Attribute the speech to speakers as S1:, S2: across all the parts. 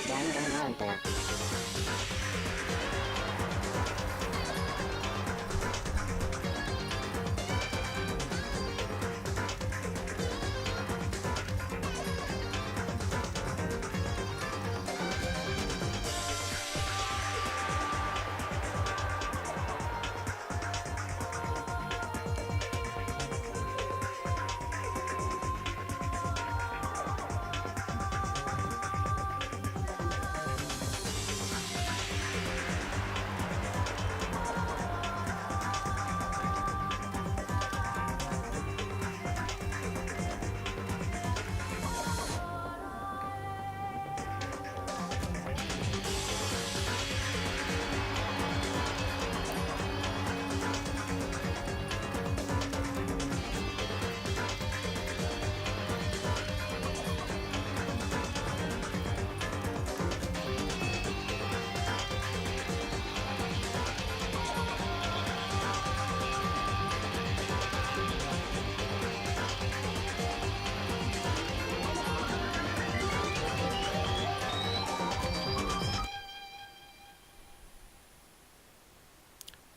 S1: Danganronpa.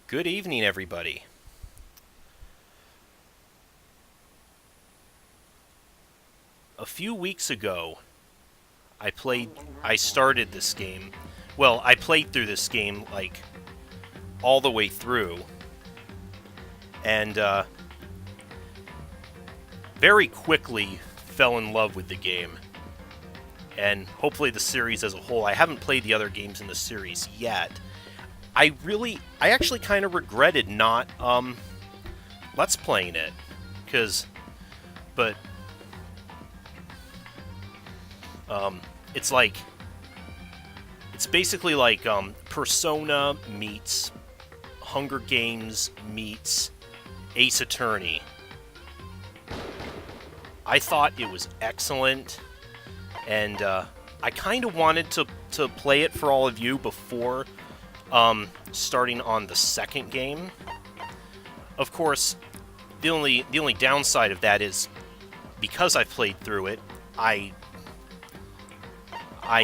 S2: Good evening, everybody. A few weeks ago, I started this game. Well, I played through this game, like, all the way through. And, very quickly fell in love with the game. And hopefully the series as a whole. I haven't played the other games in the series yet. I actually kind of regretted not, Let's Playing it. But, it's basically like, Persona meets Hunger Games meets Ace Attorney. I thought it was excellent, and, I kind of wanted to play it for all of you before starting on the second game. Of course, the only downside of that is because I've played through it, I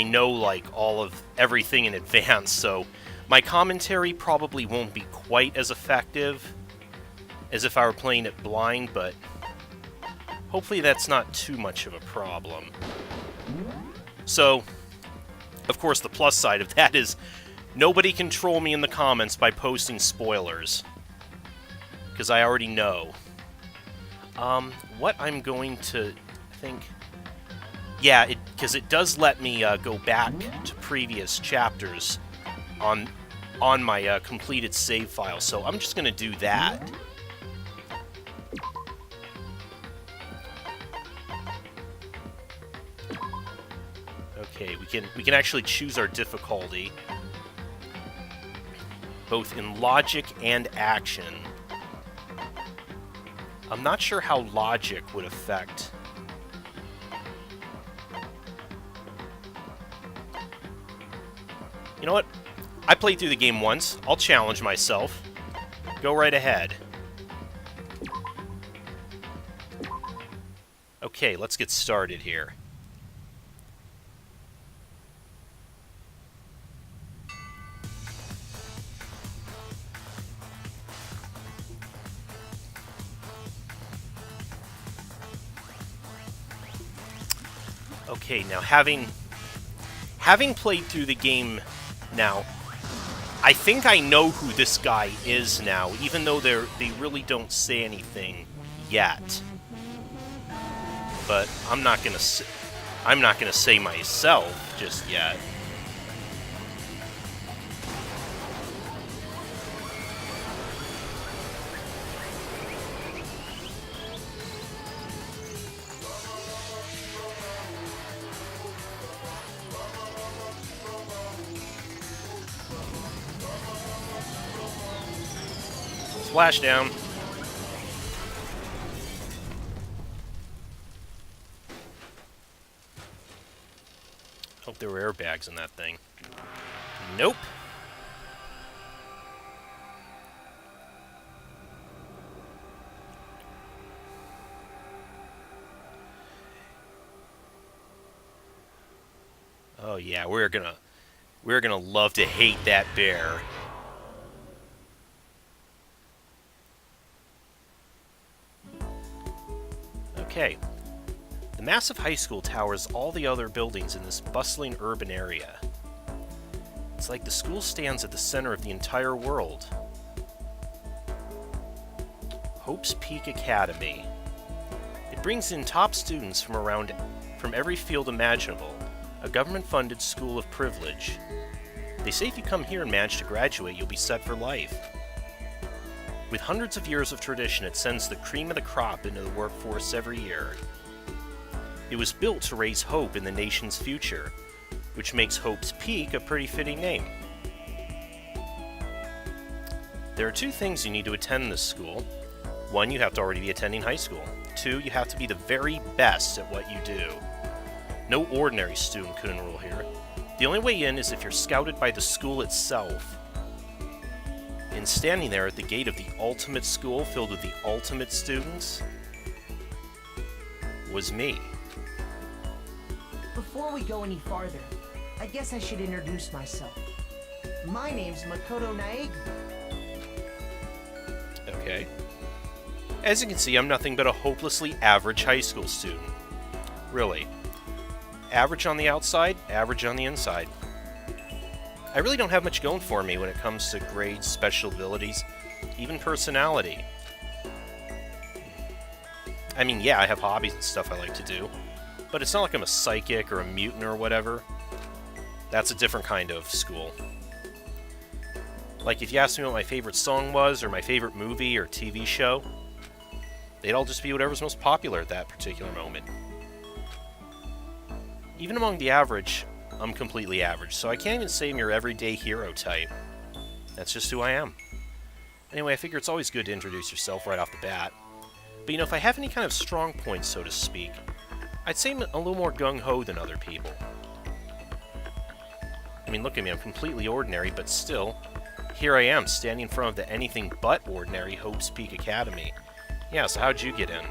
S2: know like all of everything in advance, so my commentary probably won't be quite as effective as if I were playing it blind, but hopefully that's not too much of a problem. So, of course, the plus side of that is nobody can troll me in the comments by posting spoilers, because I already know. What I'm going to think... Yeah, because it does let me go back to previous chapters on my completed save file, so I'm just going to do that. Okay, we can actually choose our difficulty, both in logic and action. I'm not sure how logic would affect... You know what? I played through the game once. I'll challenge myself. Go right ahead. Okay, let's get started here. Okay, now having played through the game now, I think I know who this guy is now, even though they really don't say anything yet. But I'm not gonna say myself just yet. Splashdown. Hope there were airbags in that thing. Nope. Oh yeah, we're gonna love to hate that bear. Okay. The massive high school towers all the other buildings in this bustling urban area. It's like the school stands at the center of the entire world. Hope's Peak Academy. It brings in top students from every field imaginable, a government-funded school of privilege. They say if you come here and manage to graduate, you'll be set for life. With hundreds of years of tradition, it sends the cream of the crop into the workforce every year. It was built to raise hope in the nation's future, which makes Hope's Peak a pretty fitting name. There are two things you need to attend this school. One, you have to already be attending high school. Two, you have to be the very best at what you do. No ordinary student could enroll here. The only way in is if you're scouted by the school itself. And standing there at the gate of the ultimate school filled with the ultimate students was me.
S1: Before we go any farther, I guess I should introduce myself. My name's Makoto Naegi.
S2: Okay. As you can see, I'm nothing but a hopelessly average high school student. Really. Average on the outside, average on the inside. I really don't have much going for me when it comes to grades, special abilities, even personality. I mean, yeah, I have hobbies and stuff I like to do, but it's not like I'm a psychic or a mutant or whatever. That's a different kind of school. Like, if you asked me what my favorite song was, or my favorite movie or TV show, they'd all just be whatever's most popular at that particular moment. Even among the average, I'm completely average, so I can't even say I'm your everyday hero type. That's just who I am. Anyway, I figure it's always good to introduce yourself right off the bat. But you know, if I have any kind of strong points, so to speak, I'd say I'm a little more gung-ho than other people. I mean, look at me, I'm completely ordinary, but still, here I am, standing in front of the anything but ordinary Hope's Peak Academy. Yeah, so how'd you get in?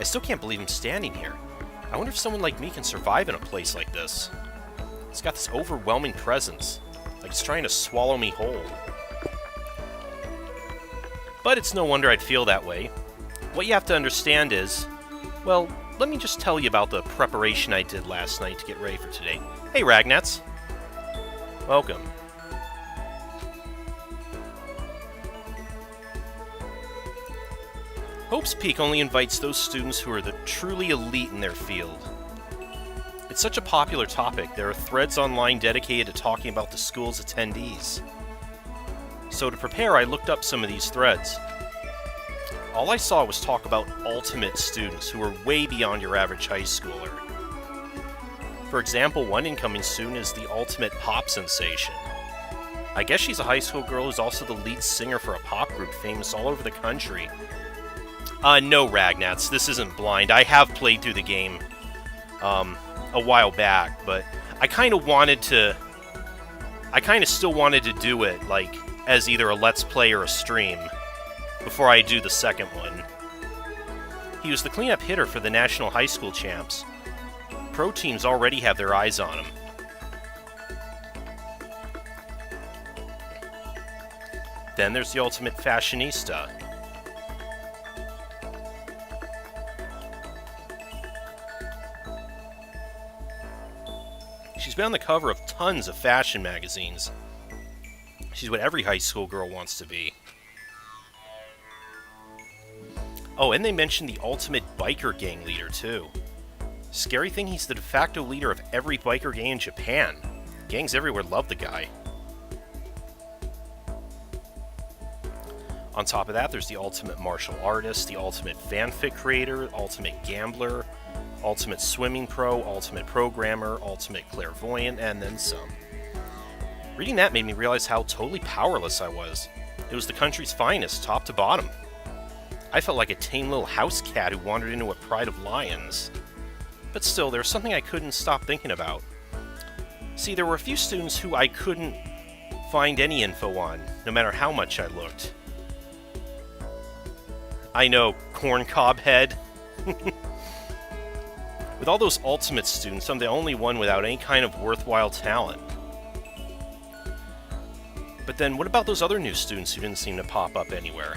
S2: I still can't believe I'm standing here. I wonder if someone like me can survive in a place like this. It's got this overwhelming presence, like it's trying to swallow me whole. But it's no wonder I'd feel that way. What you have to understand is, well, let me just tell you about the preparation I did last night to get ready for today. Hey, Ragnats. Welcome. Hope's Peak only invites those students who are the truly elite in their field. It's such a popular topic, there are threads online dedicated to talking about the school's attendees. So to prepare, I looked up some of these threads. All I saw was talk about ultimate students who are way beyond your average high schooler. For example, one incoming student is the ultimate pop sensation. I guess she's a high school girl who's also the lead singer for a pop group famous all over the country. No, Ragnats, this isn't blind. I have played through the game a while back, but I kind of still wanted to do it, like, as either a Let's Play or a stream, before I do the second one. He was the cleanup hitter for the National High School Champs. Pro teams already have their eyes on him. Then there's the ultimate fashionista. She's been on the cover of tons of fashion magazines. She's what every high school girl wants to be. Oh, and they mentioned the ultimate biker gang leader, too. Scary thing, he's the de facto leader of every biker gang in Japan. Gangs everywhere love the guy. On top of that, there's the ultimate martial artist, the ultimate fanfic creator, ultimate gambler, ultimate swimming pro, ultimate programmer, ultimate clairvoyant, and then some. Reading that made me realize how totally powerless I was. It was the country's finest, top to bottom. I felt like a tame little house cat who wandered into a pride of lions. But still, there was something I couldn't stop thinking about. See, there were a few students who I couldn't find any info on, no matter how much I looked. I know, corncob head. With all those ultimate students, I'm the only one without any kind of worthwhile talent. But then, what about those other new students who didn't seem to pop up anywhere?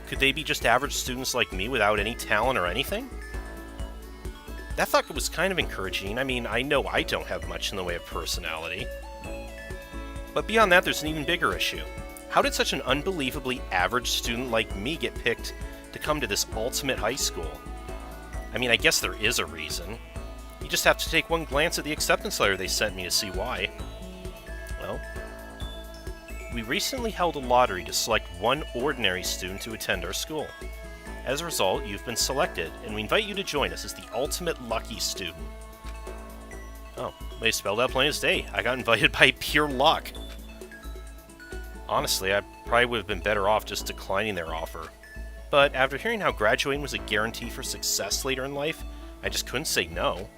S2: Could they be just average students like me without any talent or anything? That thought was kind of encouraging. I mean, I know I don't have much in the way of personality. But beyond that, there's an even bigger issue. How did such an unbelievably average student like me get picked to come to this ultimate high school? I mean, I guess there is a reason. You just have to take one glance at the acceptance letter they sent me to see why. Well, we recently held a lottery to select one ordinary student to attend our school. As a result, you've been selected, and we invite you to join us as the ultimate lucky student. Oh, they spelled out plain as day. I got invited by pure luck. Honestly, I probably would have been better off just declining their offer. But after hearing how graduating was a guarantee for success later in life, I just couldn't say no.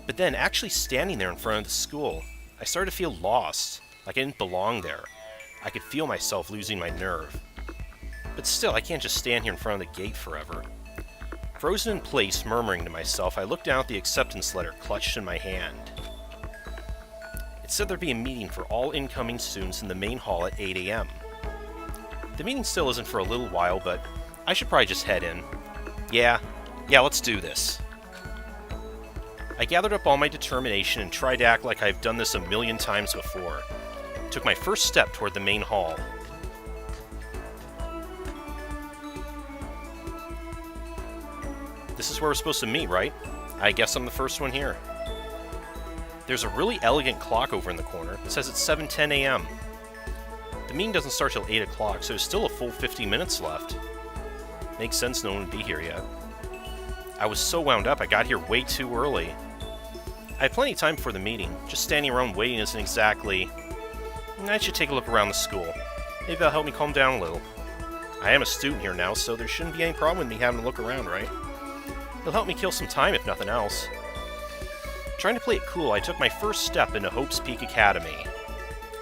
S2: But then, actually standing there in front of the school, I started to feel lost, like I didn't belong there. I could feel myself losing my nerve. But still, I can't just stand here in front of the gate forever. Frozen in place, murmuring to myself, I looked down at the acceptance letter clutched in my hand. It said there'd be a meeting for all incoming students in the main hall at 8 a.m. The meeting still isn't for a little while, but I should probably just head in. Yeah, let's do this. I gathered up all my determination and tried to act like I've done this a million times before. Took my first step toward the main hall. This is where we're supposed to meet, right? I guess I'm the first one here. There's a really elegant clock over in the corner. It says it's 7:10 a.m. The meeting doesn't start till 8 o'clock, so there's still a full 50 minutes left. Makes sense no one would be here yet. I was so wound up I got here way too early. I had plenty of time before the meeting. Just standing around waiting isn't exactly... I should take a look around the school. Maybe that'll help me calm down a little. I am a student here now, so there shouldn't be any problem with me having to look around, right? It'll help me kill some time, if nothing else. Trying to play it cool, I took my first step into Hope's Peak Academy.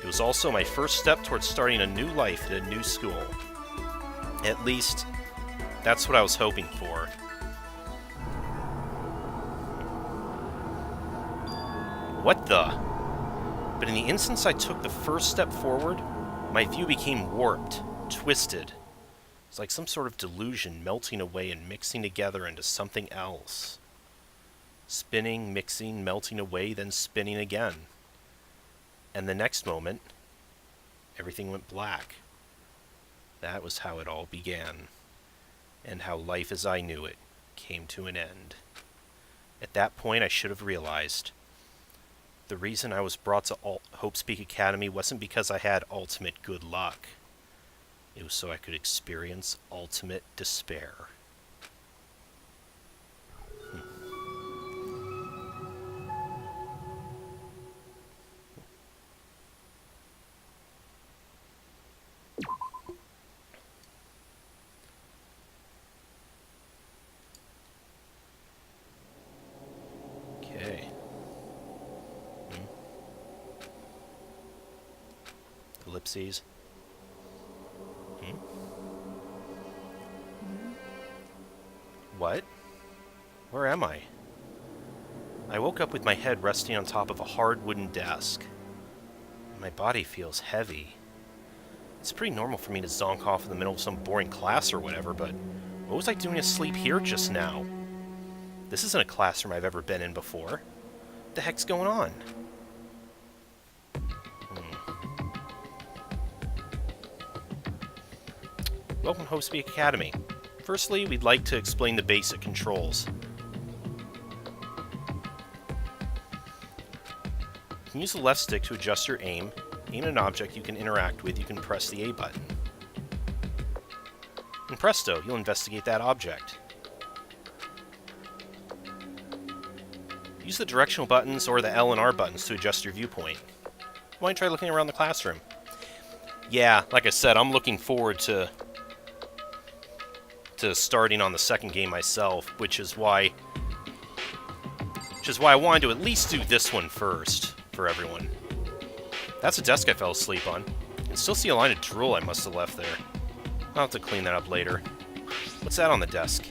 S2: It was also my first step towards starting a new life at a new school. At least, that's what I was hoping for. What the? But in the instance I took the first step forward, my view became warped, twisted. It's like some sort of delusion melting away and mixing together into something else. Spinning, mixing, melting away, then spinning again. And the next moment, everything went black. That was how it all began, and how life as I knew it came to an end. At that point, I should have realized the reason I was brought to Hope's Peak Academy wasn't because I had ultimate good luck. It was so I could experience ultimate despair. Okay. Ellipses. What? Where am I? I woke up with my head resting on top of a hard wooden desk. My body feels heavy. It's pretty normal for me to zonk off in the middle of some boring class or whatever, but what was I doing asleep here just now? This isn't a classroom I've ever been in before. What the heck's going on? Welcome to Hope's Peak Academy. Firstly, we'd like to explain the basic controls. You can use the left stick to adjust your aim. Aim at an object you can interact with, you can press the A button. And presto, you'll investigate that object. Use the directional buttons or the L and R buttons to adjust your viewpoint. Why don't you try looking around the classroom? Yeah, like I said, I'm looking forward to starting on the second game myself, which is why I wanted to at least do this one first for everyone. That's a desk I fell asleep on. You can still see a line of drool I must have left there. I'll have to clean that up later. What's that on the desk?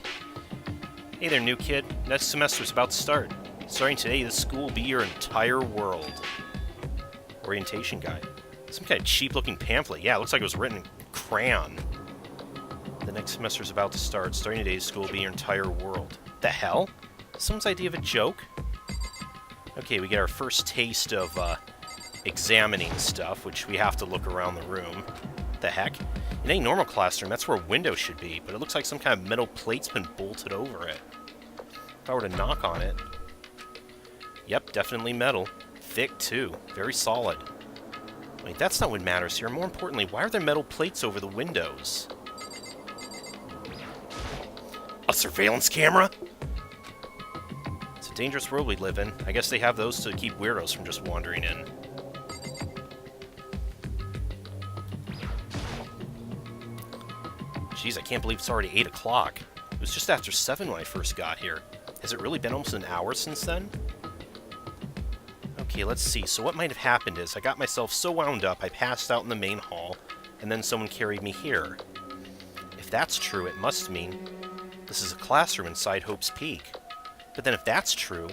S2: Hey there, new kid. Next semester's about to start. Starting today, this school will be your entire world. Orientation guide. Some kind of cheap-looking pamphlet. Yeah, it looks like it was written in crayon. The next semester's about to start. Starting today's school will be your entire world. The hell? Someone's idea of a joke? Okay, we get our first taste of examining stuff, which we have to look around the room. The heck? In any normal classroom, that's where a window should be, but it looks like some kind of metal plate's been bolted over it. If I were to knock on it... Yep, definitely metal. Thick, too. Very solid. Wait, that's not what matters here. More importantly, why are there metal plates over the windows? A surveillance camera? It's a dangerous world we live in. I guess they have those to keep weirdos from just wandering in. Jeez, I can't believe it's already 8 o'clock. It was just after 7 when I first got here. Has it really been almost an hour since then? Okay, let's see. So what might have happened is I got myself so wound up I passed out in the main hall, and then someone carried me here. If that's true, it must mean this is a classroom inside Hope's Peak. But then if that's true,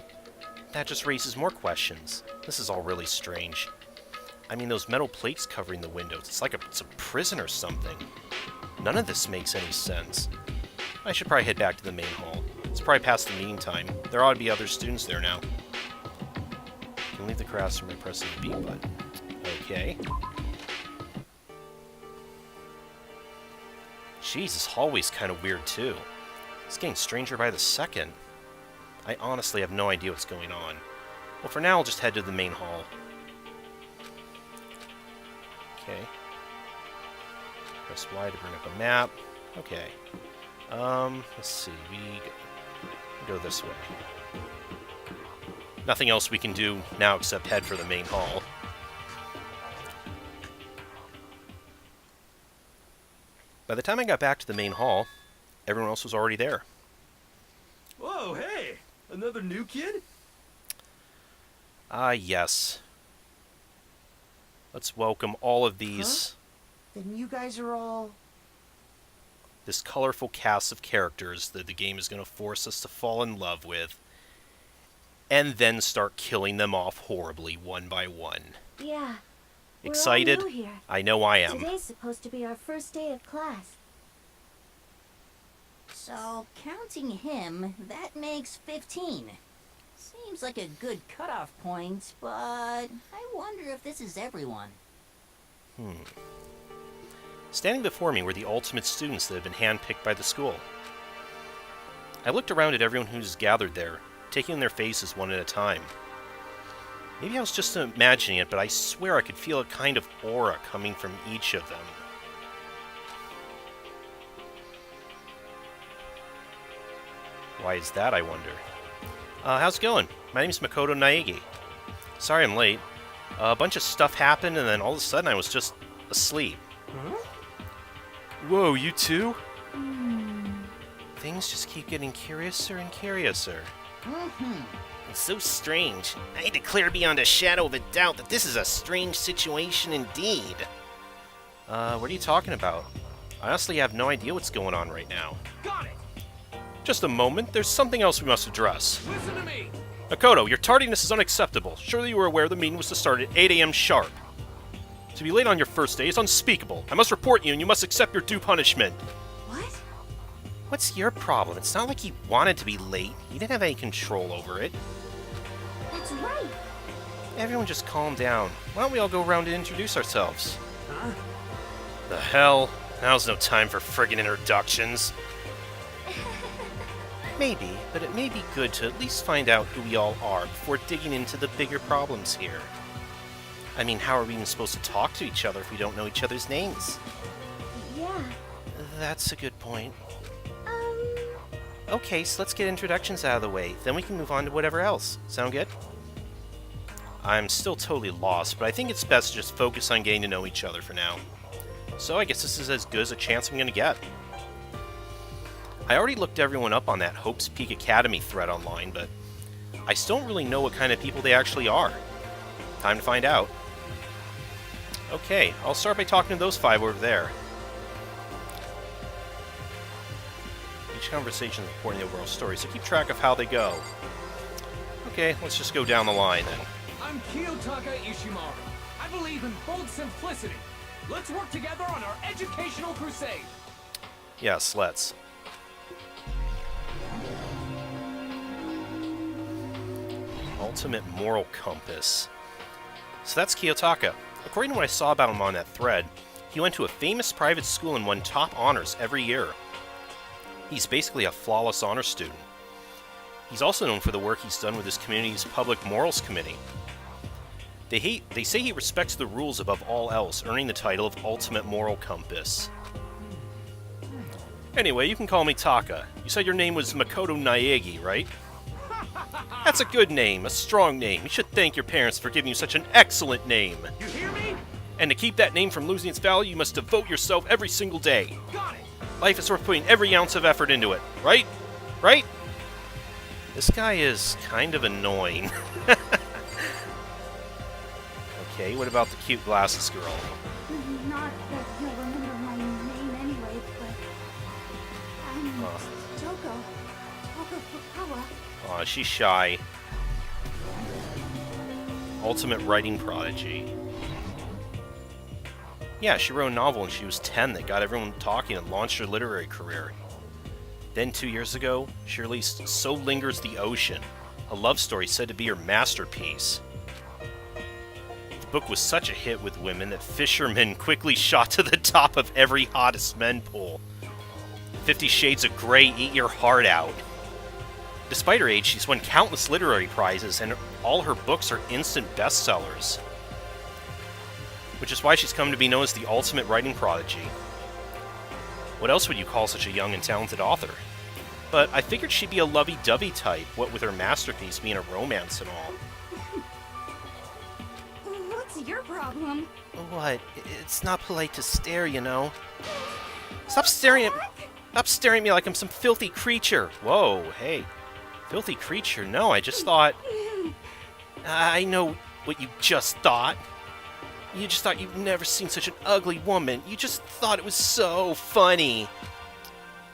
S2: that just raises more questions. This is all really strange. I mean, those metal plates covering the windows, it's like it's a prison or something. None of this makes any sense. I should probably head back to the main hall. It's probably past the meeting time. There ought to be other students there now. You can leave the classroom by pressing the B button. Okay. Jeez, this hallway's kind of weird too. It's getting stranger by the second. I honestly have no idea what's going on. Well, for now, I'll just head to the main hall. Okay. Press Y to bring up a map. Okay. Let's see. We go this way. Nothing else we can do now except head for the main hall. By the time I got back to the main hall, everyone else was already there.
S3: Whoa, hey! Another new kid?
S2: Yes. Let's welcome all of these...
S1: Huh? Then you guys are all...
S2: This colorful cast of characters that the game is going to force us to fall in love with, and then start killing them off horribly one by one.
S4: Yeah.
S2: Excited?
S4: We're all new here.
S2: I know I am.
S4: Today's supposed to be our first day of class.
S5: So, counting him, that makes 15. Seems like a good cutoff point, but I wonder if this is everyone.
S2: Standing before me were the ultimate students that had been handpicked by the school. I looked around at everyone who's gathered there, taking in their faces one at a time. Maybe I was just imagining it, but I swear I could feel a kind of aura coming from each of them. Why is that, I wonder? How's it going? My name's Makoto Naegi. Sorry I'm late. A bunch of stuff happened, and then all of a sudden I was just asleep.
S1: Huh?
S2: Whoa, you too? Things just keep getting curiouser and curiouser. It's so strange. I declare beyond a shadow of a doubt that this is a strange situation indeed. What are you talking about? I honestly have no idea what's going on right now.
S3: Got it!
S2: Just a moment, there's something else we must address.
S3: Listen to me!
S2: Makoto, your tardiness is unacceptable. Surely you were aware the meeting was to start at 8 a.m. sharp. To be late on your first day is unspeakable. I must report you and you must accept your due punishment.
S4: What?
S2: What's your problem? It's not like you wanted to be late. You didn't have any control over it.
S4: That's right.
S2: Everyone just calm down. Why don't we all go around and introduce ourselves?
S3: Huh?
S2: The hell? Now's no time for friggin' introductions. Maybe, but it may be good to at least find out who we all are before digging into the bigger problems here. I mean, how are we even supposed to talk to each other if we don't know each other's names?
S4: Yeah.
S2: That's a good point. Okay, so let's get introductions out of the way. Then we can move on to whatever else. Sound good? I'm still totally lost, but I think it's best to just focus on getting to know each other for now. So I guess this is as good as a chance I'm gonna get. I already looked everyone up on that Hope's Peak Academy thread online, but I still don't really know what kind of people they actually are. Time to find out. Okay, I'll start by talking to those 5 over there. Each conversation is important in the overall story, so keep track of how they go. Okay, let's just go down the line then.
S6: I'm Kiyotaka Ishimaru. I believe in bold simplicity. Let's work together on our educational crusade.
S2: Yes, let's. Ultimate moral compass. So that's Kiyotaka. According to what I saw about him on that thread, he went to a famous private school and won top honors every year. He's basically a flawless honor student. He's also known for the work he's done with his community's Public Morals Committee. They say he respects the rules above all else, earning the title of Ultimate Moral Compass. Anyway, you can call me Taka. You said your name was Makoto Naegi, right? That's a good name, a strong name. You should thank your parents for giving you such an excellent name.
S6: You hear me?
S2: And to keep that name from losing its value, you must devote yourself every single day.
S6: Got it.
S2: Life is worth putting every ounce of effort into it, right? Right? This guy is kind of annoying. Okay, what about the cute glasses girl?
S4: Not that you'll remember my name anyway, but I'm Toko Fukawa.
S2: Aw, she's shy. Ultimate writing prodigy. Yeah, she wrote a novel when she was 10 that got everyone talking and launched her literary career. Then 2 years ago, she released So Lingers the Ocean, a love story said to be her masterpiece. The book was such a hit with women that fishermen quickly shot to the top of every hottest men pool. 50 Shades of Grey, eat your heart out. Despite her age, she's won countless literary prizes, and all her books are instant bestsellers. Which is why she's come to be known as the ultimate writing prodigy. What else would you call such a young and talented author? But I figured she'd be a lovey-dovey type, what with her masterpiece being a romance and all.
S4: What's your problem?
S2: What? It's not polite to stare, you know. Stop staring at me like I'm some filthy creature. Whoa, hey. Filthy creature? No, I just thought... I know what you just thought. You just thought you'd never seen such an ugly woman. You just thought it was so funny.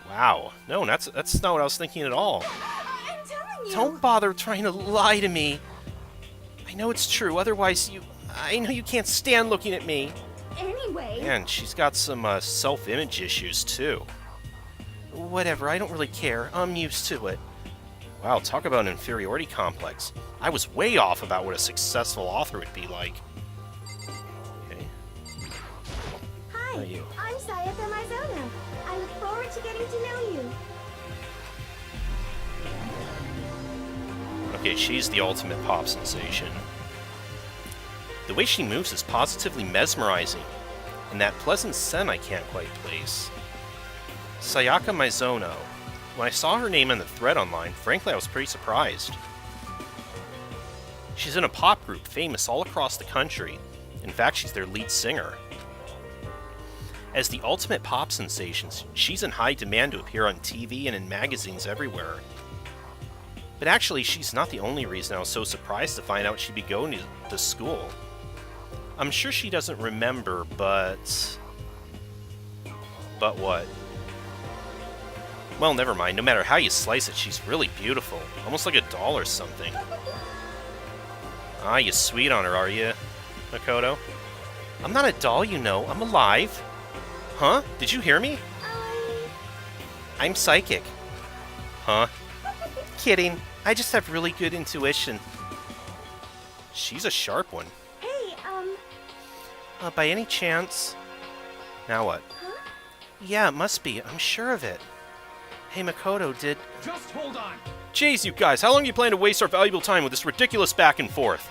S2: Wow. No, that's not what I was thinking at all.
S4: I'm telling you.
S2: Don't bother trying to lie to me. I know it's true, otherwise I know you can't stand looking at me.
S4: Anyway.
S2: And she's got some self-image issues, too. Whatever, I don't really care. I'm used to it. Wow, talk about an inferiority complex. I was way off about what a successful author would be like. Okay.
S4: Hi,
S2: How are you?
S4: I'm Sayaka Mizono. I look forward to getting to know you.
S2: Okay, she's the ultimate pop sensation. The way she moves is positively mesmerizing, and that pleasant scent I can't quite place. Sayaka Mizono. When I saw her name in the thread online, frankly I was pretty surprised. She's in a pop group famous all across the country. In fact, she's their lead singer. As the ultimate pop sensation, she's in high demand to appear on TV and in magazines everywhere. But actually, she's not the only reason I was so surprised to find out she'd be going to school. I'm sure she doesn't remember, but... But what? Well, never mind. No matter how you slice it, she's really beautiful. Almost like a doll or something. Ah, you sweet on her, are you, Makoto? I'm not a doll, you know. I'm alive. Huh? Did you hear me? I'm psychic. Huh? Kidding. I just have really good intuition. She's a sharp one.
S4: Hey,
S2: By any chance... Now what?
S4: Huh?
S2: Yeah, it must be. I'm sure of it. Hey, Makoto, did...
S6: Just hold on.
S2: Jeez, you guys, how long do you plan to waste our valuable time with this ridiculous back and forth?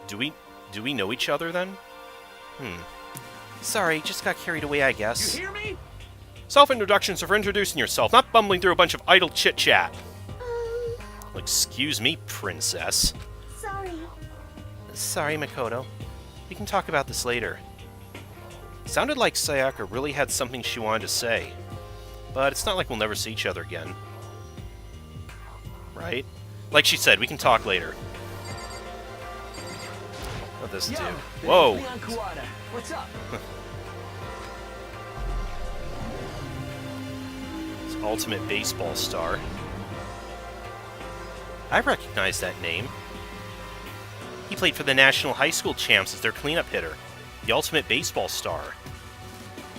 S2: Do we know each other, then? Sorry, just got carried away, I guess.
S6: You hear me?
S2: Self-introductions are for introducing yourself, not bumbling through a bunch of idle chit-chat. Excuse me, princess.
S4: sorry.
S2: Sorry, Makoto. We can talk about this later. Sounded like Sayaka really had something she wanted to say. But it's not like we'll never see each other again. Right? Like she said, we can talk later. What does this do? Whoa!
S6: Leon Kuwata. What's up?
S2: Ultimate Baseball Star. I recognize that name. He played for the National High School Champs as their cleanup hitter, the Ultimate Baseball Star.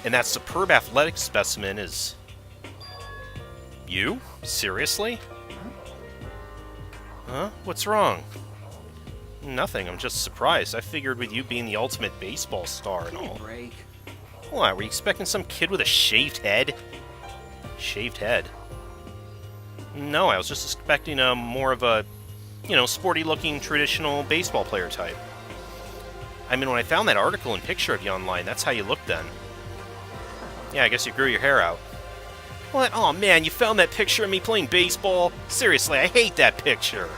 S2: And that superb athletic specimen is... you? Seriously? Huh? What's wrong? Nothing, I'm just surprised. I figured with you being the Ultimate Baseball Star and all.
S6: Break.
S2: What, were you expecting some kid with a shaved head? Shaved head? No, I was just expecting a more of a, you know, sporty-looking traditional baseball player type. I mean, when I found that article and picture of you online, that's how you looked then. Yeah, I guess you grew your hair out. What? Oh man, you found that picture of me playing baseball? Seriously, I hate that picture.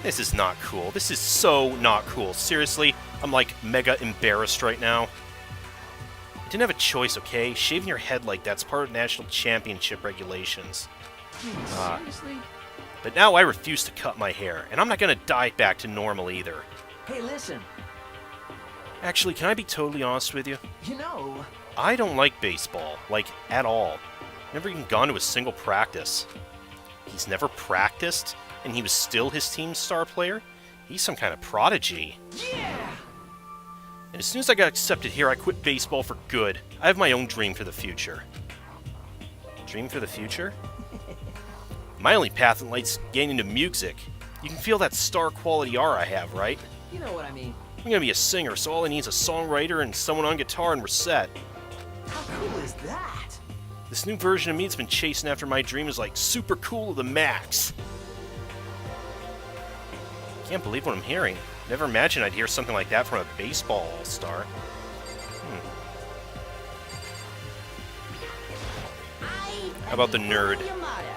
S2: This is not cool. This is so not cool. Seriously, I'm like mega embarrassed right now. I didn't have a choice, okay? Shaving your head like that's part of national championship regulations.
S6: Seriously?
S2: But now I refuse to cut my hair, and I'm not gonna dye it back to normal either.
S1: Hey, listen.
S2: Actually, can I be totally honest with you?
S1: You know,
S2: I don't like baseball, like, at all. Never even gone to a single practice. He's never practiced, and he was still his team's star player? He's some kind of prodigy.
S1: yeah!
S2: And as soon as I got accepted here, I quit baseball for good. I have my own dream for the future. Dream for the future? My only path in life's getting into music. You can feel that star quality aura I have, right?
S1: You know what I mean.
S2: I'm gonna be a singer, so all I need is a songwriter and someone on guitar and we're set.
S1: How cool is that?
S2: This new version of me that's been chasing after my dream is like super cool to the max. Can't believe what I'm hearing. Never imagined I'd hear something like that from a baseball all-star. How about the nerd?
S5: Yamada.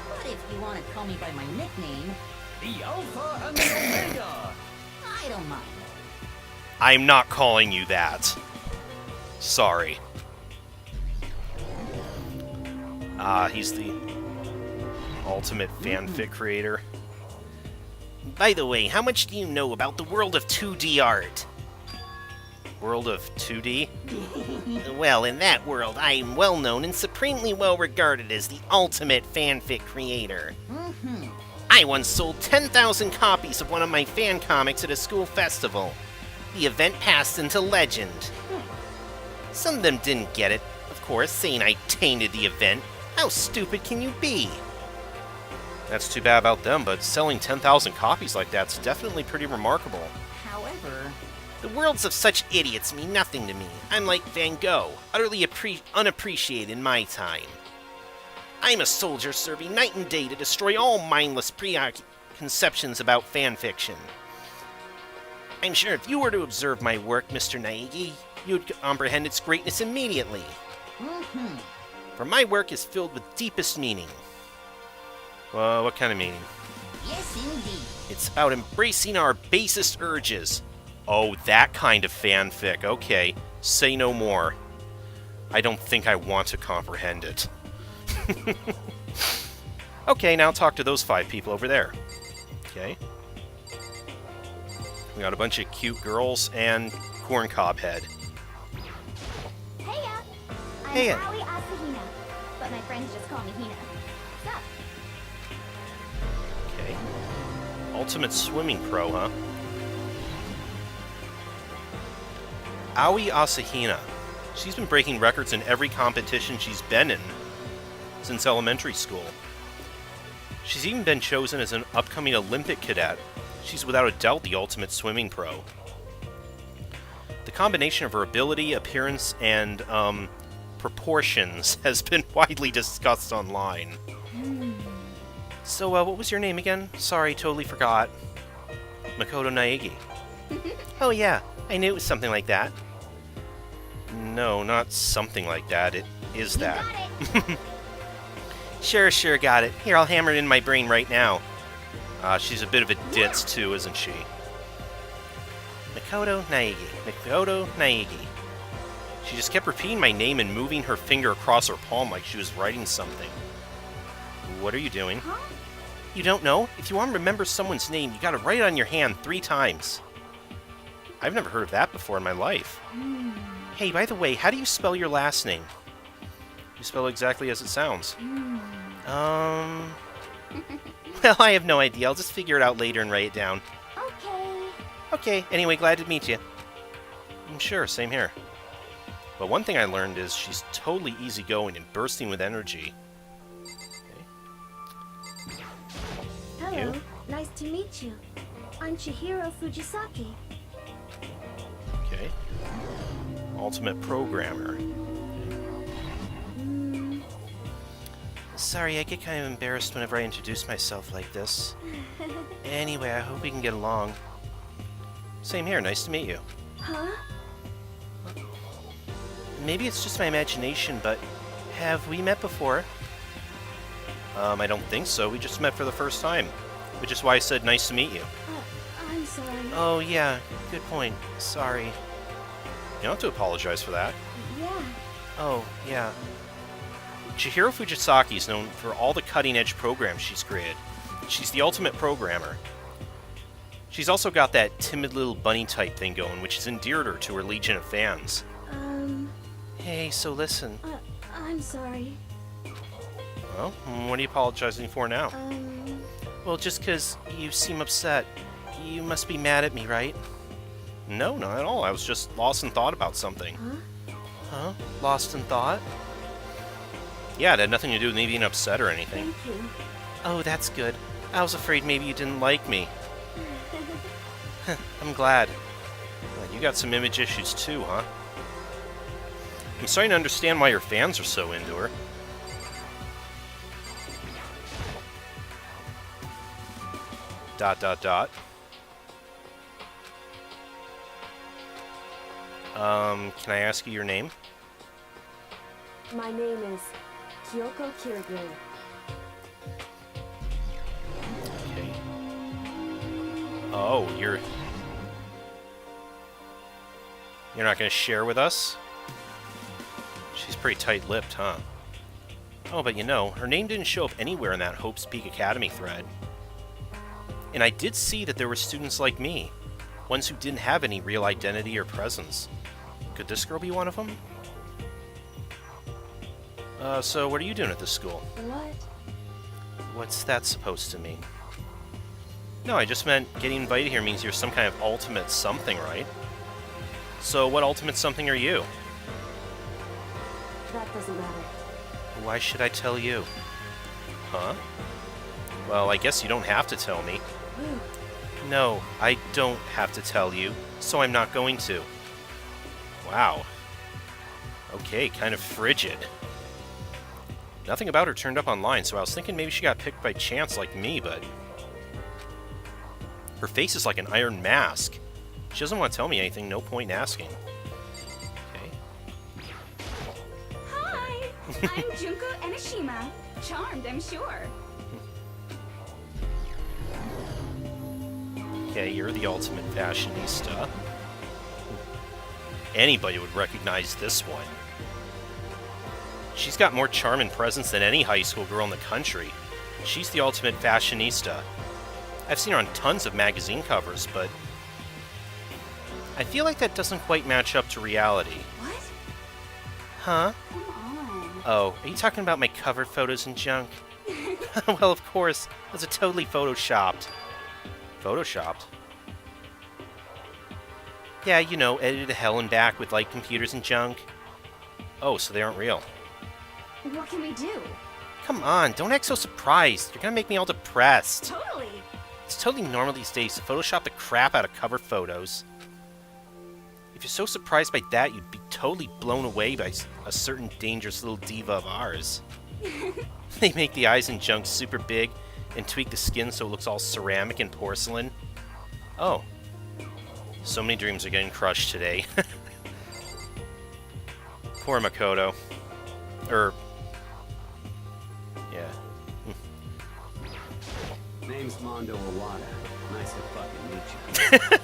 S5: But if you want to call me by my nickname,
S6: The Alpha and the Omega!
S5: I don't mind.
S2: I'm not calling you that. Sorry. He's the ultimate fanfic creator. By the way, how much do you know about the world of 2D art? World of 2D? Well, in that world, I am well known and supremely well regarded as the ultimate fanfic creator. I once sold 10,000 copies of one of my fan comics at a school festival. The event passed into legend. Some of them didn't get it, of course, saying I tainted the event. How stupid can you be? That's too bad about them, but selling 10,000 copies like that's definitely pretty remarkable.
S5: However,
S2: The worlds of such idiots mean nothing to me. I'm like Van Gogh, utterly unappreciated in my time. I'm a soldier serving night and day to destroy all mindless preconceptions about fanfiction. I'm sure if you were to observe my work, Mr. Naegi, you'd comprehend its greatness immediately. For my work is filled with deepest meaning. What kind of meaning?
S5: yes indeed.
S2: It's about embracing our basest urges. Oh, that kind of fanfic. Okay, say no more. I don't think I want to comprehend it. Okay, now talk to those 5 people over there. Okay. We got a bunch of cute girls and Corncob Head.
S4: Heya! I'm
S2: Heya.
S4: Aoi Asahina, but my friends just call me Hina. What's up?
S2: Okay. Ultimate swimming pro, huh? Aoi Asahina. She's been breaking records in every competition she's been in since elementary school. She's even been chosen as an upcoming Olympic cadet. She's without a doubt the ultimate swimming pro. The combination of her ability, appearance, and, proportions has been widely discussed online. So, what was your name again? Sorry, totally forgot. Makoto Naegi. Oh yeah, I knew it was something like that. No, not something like that. It is that.
S4: Got it!
S2: Sure, got it. Here, I'll hammer it in my brain right now. She's a bit of a ditz, too, isn't she? Makoto Naegi. Makoto Naegi. She just kept repeating my name and moving her finger across her palm like she was writing something. What are you doing?
S4: Huh?
S2: You don't know? If you want to remember someone's name, you gotta write it on your hand 3 times. I've never heard of that before in my life. Hey, by the way, how do you spell your last name? You spell it exactly as it sounds. Well, I have no idea. I'll just figure it out later and write it down.
S4: Okay.
S2: Okay, anyway, glad to meet you. Sure, same here. But one thing I learned is she's totally easygoing and bursting with energy.
S4: Hello.
S2: You?
S4: Nice to meet you. I'm Chihiro Fujisaki.
S2: Okay. Ultimate Programmer. Sorry, I get kind of embarrassed whenever I introduce myself like this. Anyway, I hope we can get along. Same here, nice to meet you.
S4: Huh?
S2: Maybe it's just my imagination, but have we met before? I don't think so. We just met for the first time. Which is why I said nice to meet you.
S4: I'm sorry.
S2: Oh, yeah. Good point. Sorry. You don't have to apologize for that.
S4: Yeah.
S2: Oh, yeah. Chihiro Fujisaki is known for all the cutting-edge programs she's created. She's the ultimate programmer. She's also got that timid little bunny-type thing going, which has endeared her to her legion of fans. Hey, so listen.
S4: I'm sorry.
S2: Well, what are you apologizing for now?
S4: Um...
S2: Well, just 'cause you seem upset. You must be mad at me, right? No, not at all. I was just lost in thought about something.
S4: Huh?
S2: Huh? Lost in thought? Yeah, it had nothing to do with me being upset or anything.
S4: Thank you.
S2: Oh, that's good. I was afraid maybe you didn't like me. I'm glad. Well, you got some image issues too, huh? I'm starting to understand why your fans are so into her. Dot, dot, dot. Can I ask you your name?
S4: My name is Kyoko Kirigiri.
S2: Okay. Oh, you're not gonna share with us? She's pretty tight-lipped, huh? Oh, but you know, her name didn't show up anywhere in that Hope's Peak Academy thread. And I did see that there were students like me, ones who didn't have any real identity or presence. Could this girl be one of them? So what are you doing at this school?
S4: What?
S2: What's that supposed to mean? No, I just meant getting invited here means you're some kind of ultimate something, right? So what ultimate something are you?
S4: That doesn't matter.
S2: Why should I tell you? Huh? Well, I guess you don't have to tell me. No, I don't have to tell you, so I'm not going to. Wow. Okay, kind of frigid. Nothing about her turned up online, so I was thinking maybe she got picked by chance like me, but... Her face is like an iron mask. She doesn't want to tell me anything, no point in asking. Okay.
S7: Hi! I'm Junko Enoshima. Charmed, I'm sure.
S2: Okay, you're the ultimate fashionista. Anybody would recognize this one. She's got more charm and presence than any high school girl in the country. She's the ultimate fashionista. I've seen her on tons of magazine covers, but I feel like that doesn't quite match up to reality.
S7: What?
S2: Huh?
S7: Come on.
S2: Oh, are you talking about my cover photos and junk? Well, of course. Those are totally photoshopped. Photoshopped? Yeah, you know, edited to hell and back with light computers and junk. Oh, so they aren't real.
S7: What can we do?
S2: Come on, don't act so surprised. You're gonna make me all depressed.
S7: Totally.
S2: It's totally normal these days to Photoshop the crap out of cover photos. If you're so surprised by that, you'd be totally blown away by a certain dangerous little diva of ours. They make the eyes and junk super big and tweak the skin so it looks all ceramic and porcelain. Oh. So many dreams are getting crushed today. Poor Makoto. Yeah.
S8: Name's Mondo Iwata. Nice to fucking meet you.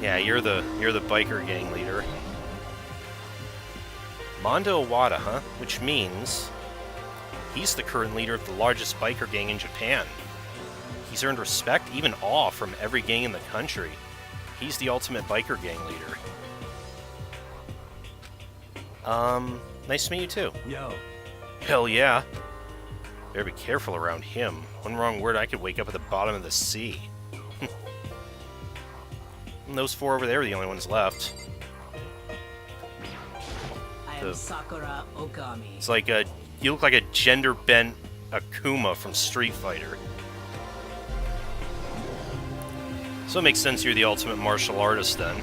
S2: Yeah, you're the biker gang leader. Mondo Iwata, huh? Which means he's the current leader of the largest biker gang in Japan. He's earned respect, even awe, from every gang in the country. He's the ultimate biker gang leader. Nice to meet you too.
S3: Yo.
S2: Hell yeah. Better be careful around him. One wrong word, I could wake up at the bottom of the sea. And those four over there are the only ones left.
S5: I am Sakura Okami.
S2: It's like you look like a gender-bent Akuma from Street Fighter. So it makes sense you're the ultimate martial artist then.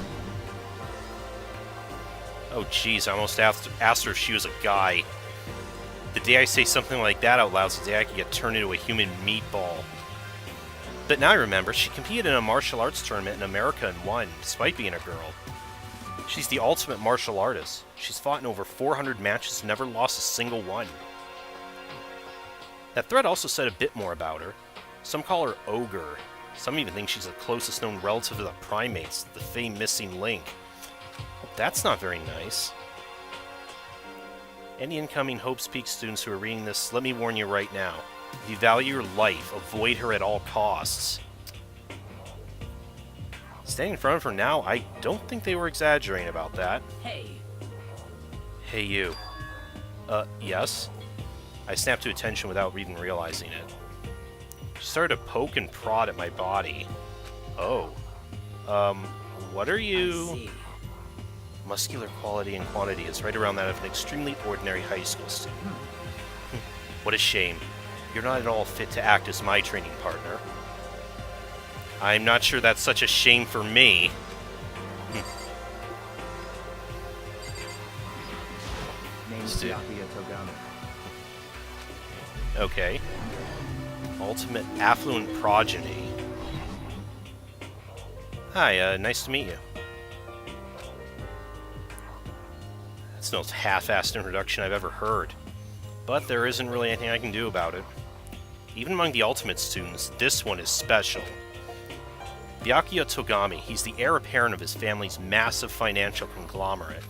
S2: Oh jeez, I almost asked her if she was a guy. The day I say something like that out loud is the day I could get turned into a human meatball. But now I remember, she competed in a martial arts tournament in America and won, despite being a girl. She's the ultimate martial artist. She's fought in over 400 matches and never lost a single one. That thread also said a bit more about her. Some call her Ogre. Some even think she's the closest known relative to the primates, the famed missing link. That's not very nice. Any incoming Hope's Peak students who are reading this, let me warn you right now. If you value your life, avoid her at all costs. Standing in front of her now, I don't think they were exaggerating about that.
S5: Hey.
S2: Hey, you. Yes? I snapped to attention without even realizing it. She started to poke and prod at my body. Oh. What are you...
S5: I see.
S2: Muscular quality and quantity is right around that of an extremely ordinary high school student. What a shame. You're not at all fit to act as my training partner. I'm not sure that's such a shame for me.
S3: Name's
S2: Dude.
S3: Byakuya Togami.
S2: Okay. Ultimate affluent progeny. Hi, nice to meet you. That's the most half-assed introduction I've ever heard. But there isn't really anything I can do about it. Even among the ultimate students, this one is special. Byakuya Togami, he's the heir apparent of his family's massive financial conglomerate.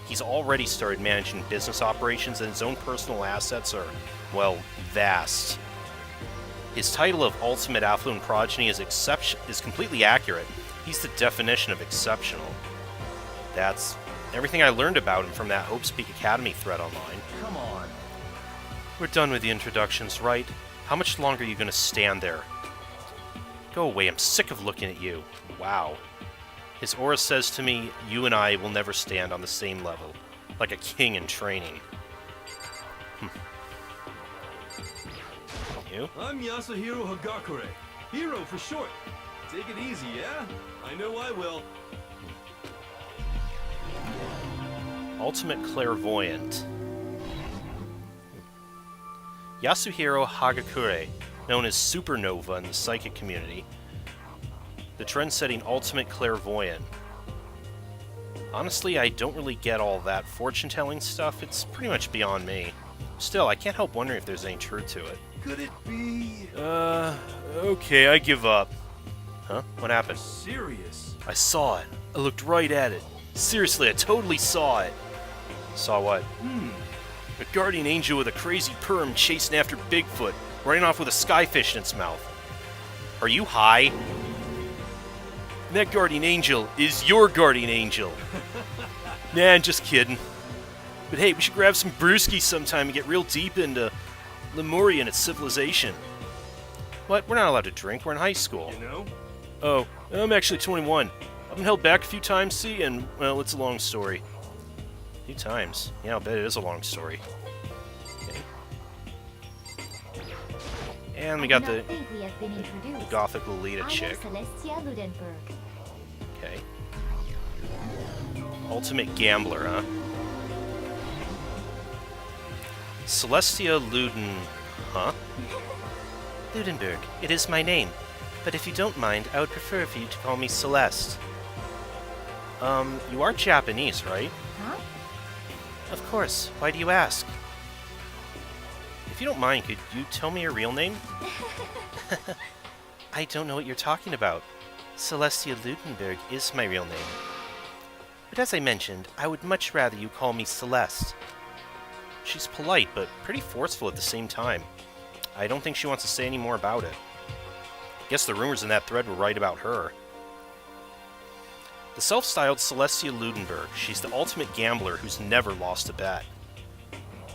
S2: He's already started managing business operations, and his own personal assets are, well, vast. His title of Ultimate Affluent Progeny is completely accurate. He's the definition of exceptional. That's everything I learned about him from that Hope's Peak Academy thread online.
S3: Come on.
S2: We're done with the introductions, right? How much longer are you going to stand there? Go away, I'm sick of looking at you. Wow. His aura says to me, you and I will never stand on the same level. Like a king in training. You?
S3: I'm Yasuhiro Hagakure. Hero for short. Take it easy, yeah? I know I will.
S2: Ultimate Clairvoyant. Yasuhiro Hagakure, known as Supernova in the psychic community, the trend-setting Ultimate Clairvoyant. Honestly, I don't really get all that fortune-telling stuff. It's pretty much beyond me. Still, I can't help wondering if there's any truth to it.
S3: Could it be...
S2: Okay, I give up. Huh? What happened?
S3: serious?
S2: I saw it. I looked right at it. Seriously, I totally saw it. Saw what? A guardian angel with a crazy perm chasing after Bigfoot, running off with a skyfish in its mouth. Are you high? And that guardian angel is your guardian angel. Nah, I'm just kidding. But hey, we should grab some brewskis sometime and get real deep into Lemuria and its civilization. What? We're not allowed to drink. We're in high school.
S3: You know?
S2: Oh, I'm actually 21. I've been held back a few times, see, and, well, it's a long story. A few times? Yeah, I'll bet it is a long story. Okay. And we got the Gothic Lolita chick. Okay. Ultimate Gambler, huh? Celestia Luden... Huh? Ludenberg, it is my name. But if you don't mind, I would prefer for you to call me Celeste. You are Japanese, right?
S7: Huh?
S2: Of course. Why do you ask? If you don't mind, could you tell me your real name? I don't know what you're talking about. Celestia Ludenberg is my real name. But as I mentioned, I would much rather you call me Celeste. She's polite, but pretty forceful at the same time. I don't think she wants to say any more about it. Guess the rumors in that thread were right about her. The self-styled Celestia Ludenberg. She's the ultimate gambler who's never lost a bet.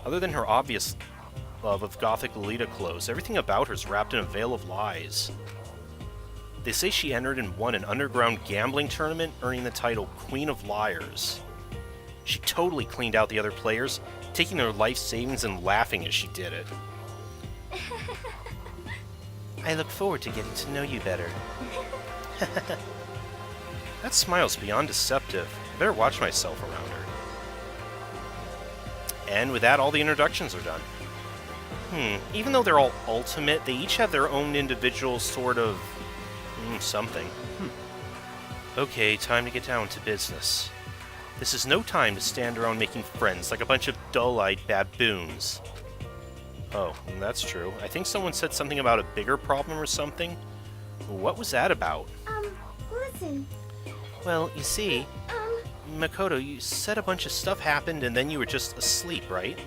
S2: Other than her obvious love of gothic Lolita clothes, everything about her is wrapped in a veil of lies. They say she entered and won an underground gambling tournament, earning the title Queen of Liars. She totally cleaned out the other players, taking their life savings and laughing as she did it. I look forward to getting to know you better. That smile's beyond deceptive. I better watch myself around her. And with that, all the introductions are done. Even though they're all ultimate, they each have their own individual sort of... something. Okay, time to get down to business. This is no time to stand around making friends like a bunch of dull-eyed baboons. Oh, that's true. I think someone said something about a bigger problem or something. What was that about?
S4: Listen.
S2: Well, you see, Makoto, you said a bunch of stuff happened and then you were just asleep, right?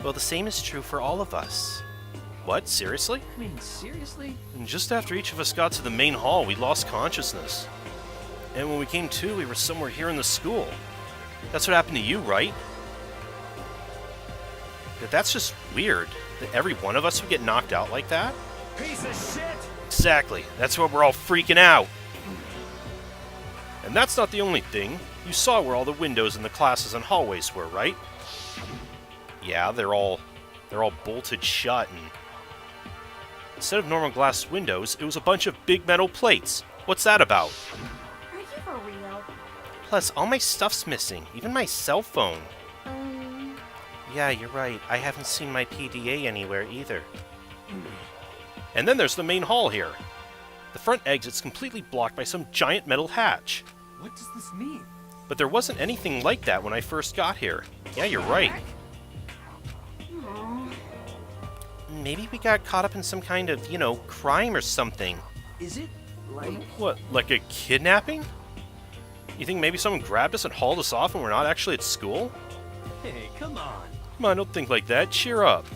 S2: Well, the same is true for all of us. What? Seriously?
S6: I mean, seriously?
S2: And just after each of us got to the main hall, we lost consciousness. And when we came to, we were somewhere here in the school. That's what happened to you, right? That's just weird. That every one of us would get knocked out like that?
S3: Piece of shit!
S2: Exactly. That's why we're all freaking out. And that's not the only thing. You saw where all the windows in the classes and hallways were, right? Yeah, they're all bolted shut, and instead of normal glass windows, it was a bunch of big metal plates. What's that about?
S4: Are you for real?
S2: Plus, all my stuff's missing, even my cell phone. Yeah, you're right. I haven't seen my PDA anywhere either. And then there's the main hall here. The front exit's completely blocked by some giant metal hatch.
S6: What does this mean?
S2: But there wasn't anything like that when I first got here. Yeah, you're right. Maybe we got caught up in some kind of, crime or something.
S1: Is it like...
S2: What, like a kidnapping? You think maybe someone grabbed us and hauled us off and we're not actually at school?
S3: Hey, come on.
S2: Come on, don't think like that. Cheer up.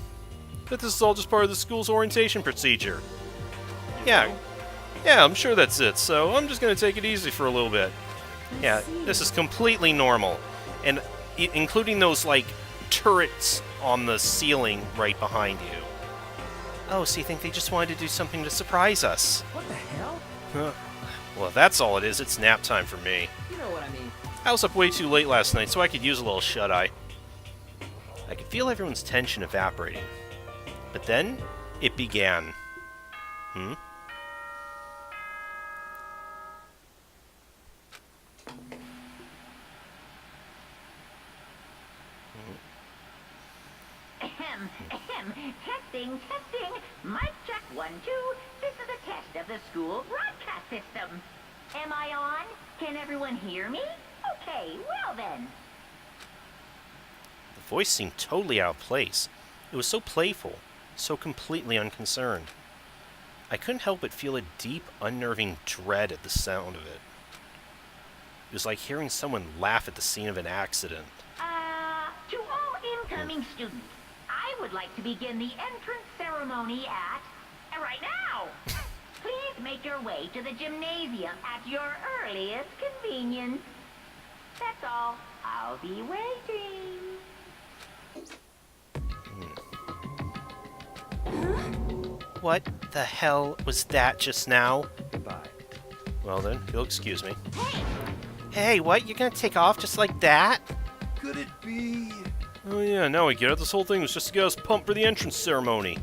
S2: But this is all just part of the school's orientation procedure. Yeah, I'm sure that's it, so I'm just gonna take it easy for a little bit. Yeah, this is completely normal. And including those, turrets on the ceiling right behind you. Oh, so you think they just wanted to do something to surprise us?
S1: What the hell?
S2: Well, if that's all it is, it's nap time for me.
S1: You know what I mean.
S2: I was up way too late last night, so I could use a little shut-eye. I could feel everyone's tension evaporating. But then, it began.
S9: Testing. Mic check 1, 2. This is a test of the school broadcast system. Am I on? Can everyone hear me? Okay, well then.
S2: The voice seemed totally out of place. It was so playful, so completely unconcerned. I couldn't help but feel a deep, unnerving dread at the sound of it. It was like hearing someone laugh at the scene of an accident.
S9: To all incoming students, I would like to begin the entrance ceremony at... right now! Please make your way to the gymnasium at your earliest convenience. That's all. I'll be waiting.
S2: What the hell was that just now?
S8: Goodbye.
S2: Well then, you'll excuse me.
S9: Hey!
S2: Hey, what? You're gonna take off just like that?
S3: Could it be...
S2: Oh yeah, now I get it. This whole thing was just to get us pumped for the entrance ceremony.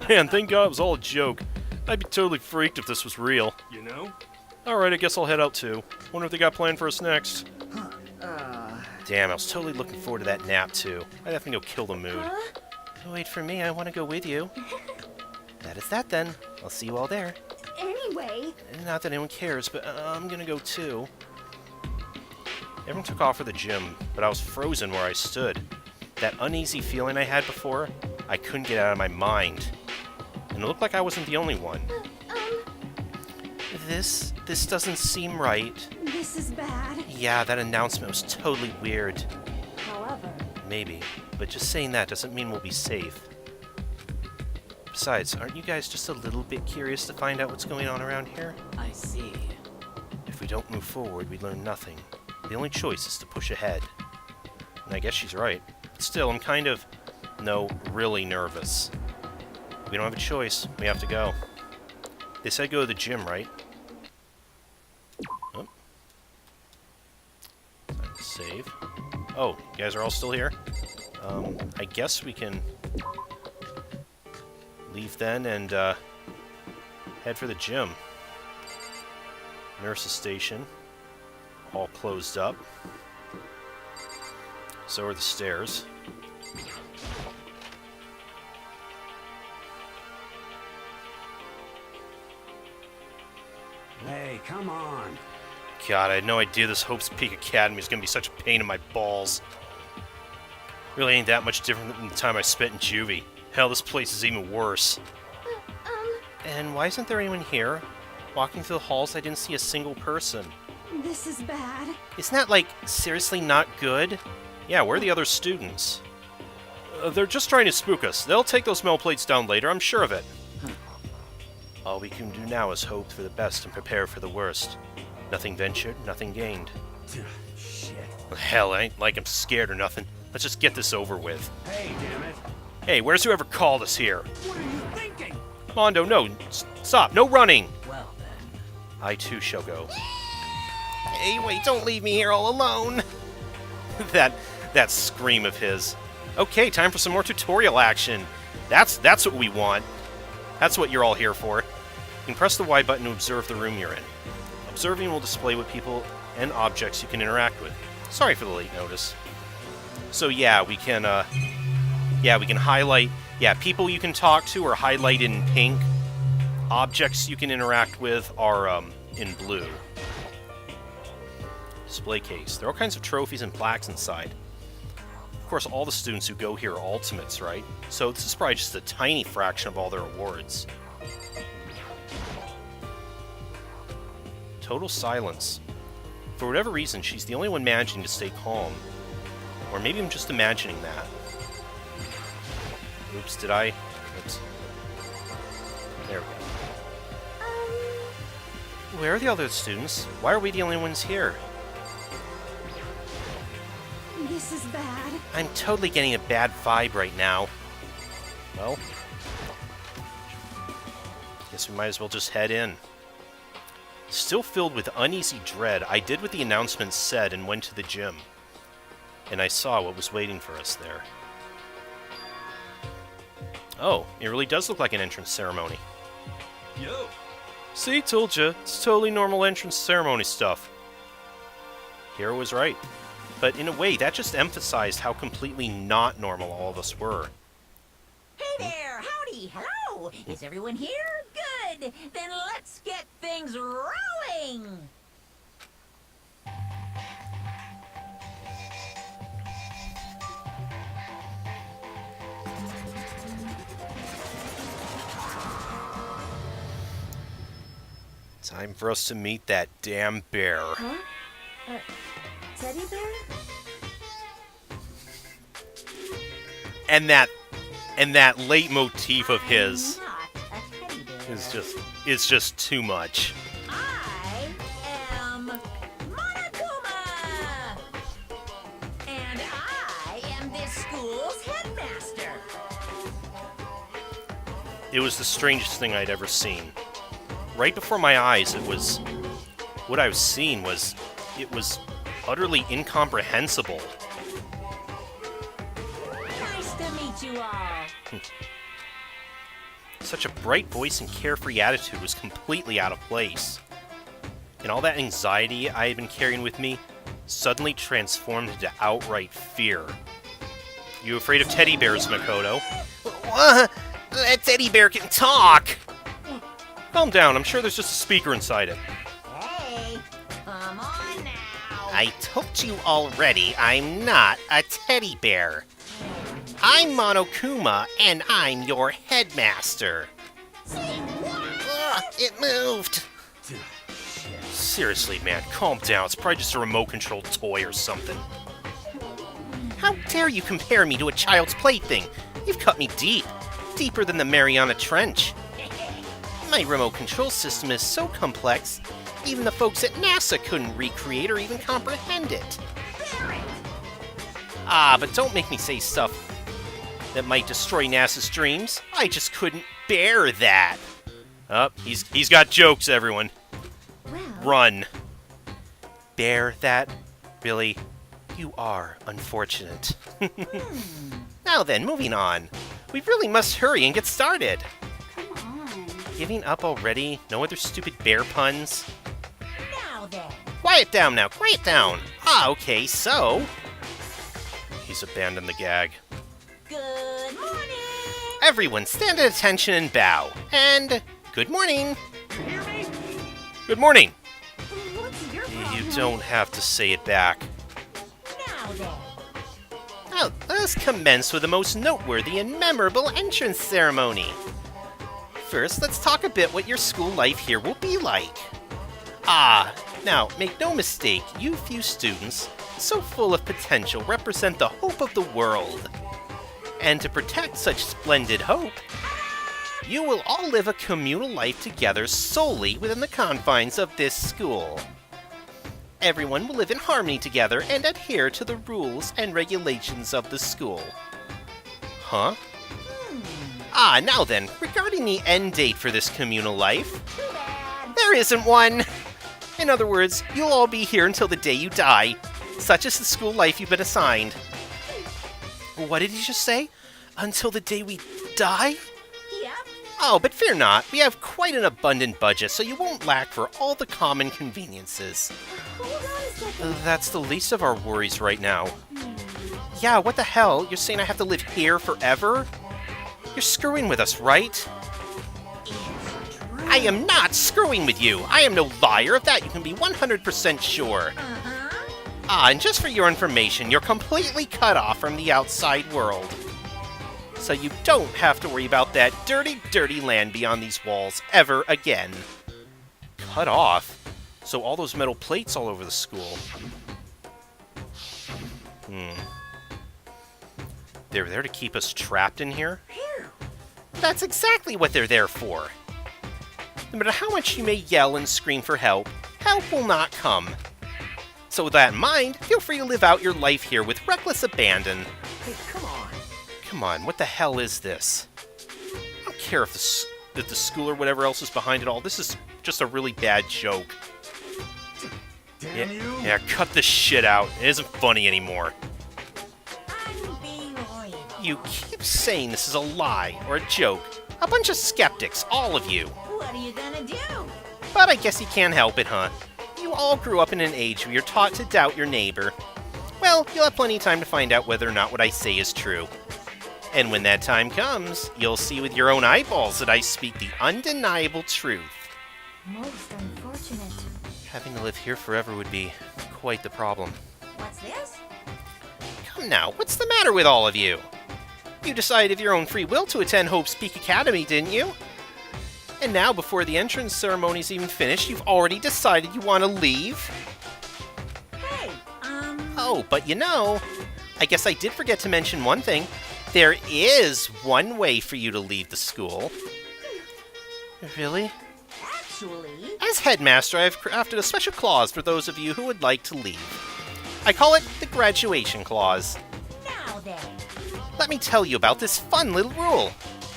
S2: Man, thank God it was all a joke. I'd be totally freaked if this was real.
S3: You know?
S2: Alright, I guess I'll head out too. Wonder if they got planned for us next. Damn, I was totally looking forward to that nap too. I'd have to go kill the mood. Wait for me, I want to go with you. That is that then. I'll see you all there.
S7: Anyway,
S2: Not that anyone cares, but I'm gonna go too. Everyone took off for the gym, but I was frozen where I stood. That uneasy feeling I had before, I couldn't get out of my mind. And it looked like I wasn't the only one. This doesn't seem right.
S7: this is bad.
S2: Yeah, that announcement was totally weird.
S7: However,
S2: Maybe, but just saying that doesn't mean we'll be safe. Besides, aren't you guys just a little bit curious to find out what's going on around here?
S5: I see.
S2: If If we don't move forward, we learn nothing. The only choice is to push ahead. And I guess she's right. Still, I'm kind of, no, really nervous. We don't have a choice. We have to go. They said go to the gym, right? Oh. Time to save. Oh, you guys are all still here? I guess we can leave then and head for the gym. Nurse's station. All closed up. So are the stairs.
S8: Hey, come on.
S2: God, I had no idea this Hope's Peak Academy was going to be such a pain in my balls. Really ain't that much different than the time I spent in juvie. Hell, this place is even worse. And why isn't there anyone here? Walking through the halls, I didn't see a single person.
S7: This is bad.
S2: Isn't that, like, seriously not good? Yeah, where are the other students? They're just trying to spook us. They'll take those metal plates down later, I'm sure of it. All we can do now is hope for the best and prepare for the worst. Nothing ventured, nothing gained.
S8: Shit.
S2: Hell, I ain't like I'm scared or nothing. Let's just get this over with.
S8: Hey, damn it.
S2: Hey, where's whoever called us here?
S6: What are you thinking?
S2: Mondo, no, stop, no running!
S5: Well then.
S2: I too shall go. Hey, wait, don't leave me here all alone! that scream of his. Okay, time for some more tutorial action. That's what we want. That's what you're all here for. You can press the Y button to observe the room you're in. Observing will display what people and objects you can interact with. Sorry for the late notice. So yeah, we can highlight, people you can talk to are highlighted in pink. Objects you can interact with are in blue. Display case. There are all kinds of trophies and plaques inside. Of course, all the students who go here are ultimates, right? So this is probably just a tiny fraction of all their awards. Total silence. For whatever reason, she's the only one managing to stay calm. Or maybe I'm just imagining that. Oops, did I? Oops. There we go. Where are the other students? Why are we the only ones here?
S7: This is bad.
S2: I'm totally getting a bad vibe right now. Well, guess we might as well just head in. Still filled with uneasy dread, I did what the announcement said and went to the gym. And I saw what was waiting for us there. Oh, it really does look like an entrance ceremony.
S3: Yo,
S2: See, told ya. It's totally normal entrance ceremony stuff. Hero was right. But in a way, that just emphasized how completely not normal all of us were.
S5: Hey there! Howdy! Hello! Is everyone here? Good! Then let's get things rolling!
S2: Time for us to meet that damn bear.
S7: Huh? Teddy bear?
S2: And that leitmotif of his
S5: Not a teddy bear.
S2: is just too much.
S5: I am Monokuma! And I am this school's headmaster.
S2: It was the strangest thing I'd ever seen. Right before my eyes, what I was seeing was utterly incomprehensible.
S5: Nice to meet you all.
S2: Such a bright voice and carefree attitude was completely out of place. And all that anxiety I had been carrying with me suddenly transformed into outright fear. You afraid of teddy bears, Makoto? What? That teddy bear can talk! Calm down, I'm sure there's just a speaker inside it.
S5: Hey, come on now.
S2: I told you already, I'm not a teddy bear. I'm Monokuma, and I'm your headmaster. Ugh, it moved. Seriously, man, calm down. It's probably just a remote-controlled toy or something. How dare you compare me to a child's plaything? You've cut me deep. Deeper than the Mariana Trench. My remote control system is so complex, Even the folks at NASA couldn't recreate or even comprehend it. Ah, but don't make me say stuff that might destroy NASA's dreams. I just couldn't bear that. Oh, he's got jokes, everyone.
S7: Well,
S2: Run. Bear that? Really? You are unfortunate. Now then, moving on. We really must hurry and get started.
S5: Come on.
S2: Giving up already? No other stupid bear puns?
S5: Now then.
S2: Quiet down now, quiet down! Ah, okay, so... He's abandoned the gag.
S5: Good morning.
S2: Everyone, stand at attention and bow. And... good morning!
S6: You hear me?
S2: Good morning!
S7: what's your
S2: You
S7: problem?
S2: don't have to say it back.
S5: Now then.
S2: Now, let us commence with the most noteworthy and memorable entrance ceremony. First, let's talk a bit what your school life here will be like. Ah, now, make no mistake, you few students, so full of potential, represent the hope of the world. And to protect such splendid hope, you will all live a communal life together solely within the confines of this school. Everyone will live in harmony together and adhere to the rules and regulations of the school. Huh? Ah, now then, regarding the end date for this communal life, there isn't one! In other words, you'll all be here until the day you die. Such is the school life you've been assigned. What did he just say? Until the day we die?
S5: Yep.
S2: Oh, but fear not, we have quite an abundant budget, so you won't lack for all the common conveniences.
S7: Hold on a second.
S2: That's the least of our worries right now. Yeah, what the hell? You're saying I have to live here forever? You're screwing with us, right? I am not screwing with you! I am no liar, of that you can be 100% sure. Ah, and just for your information, you're completely cut off from the outside world. So you don't have to worry about that dirty, dirty land beyond these walls ever again. Cut off? So all those metal plates all over the school. They're there to keep us trapped in here? That's exactly what they're there for. No matter how much you may yell and scream for help, help will not come. So with that in mind, feel free to live out your life here with reckless abandon.
S1: Hey, come on.
S2: Come on, what the hell is this? I don't care if the school or whatever else is behind it all. This is just a really bad joke.
S3: Damn you!
S2: Yeah, cut this shit out. It isn't funny anymore.
S5: Unbelievable.
S2: You keep saying this is a lie or a joke. A bunch of skeptics, all of you.
S5: What are you gonna do?
S2: But I guess you can't help it, huh? You all grew up in an age where you're taught to doubt your neighbor. Well, you'll have plenty of time to find out whether or not what I say is true. And when that time comes, you'll see with your own eyeballs that I speak the undeniable truth.
S7: Most unfortunate.
S2: Having to live here forever would be quite the problem.
S5: What's this?
S2: Come now, what's the matter with all of you? You decided of your own free will to attend Hope's Peak Academy, didn't you? And now, before the entrance ceremony's even finished, you've already decided you want to leave?
S5: Hey,
S2: Oh, but you know, I guess I did forget to mention one thing. There is one way for you to leave the school. Really?
S5: actually,
S2: As headmaster, I have crafted a special clause for those of you who would like to leave. I call it the graduation clause.
S5: now then.
S2: Let me tell you about this fun little rule.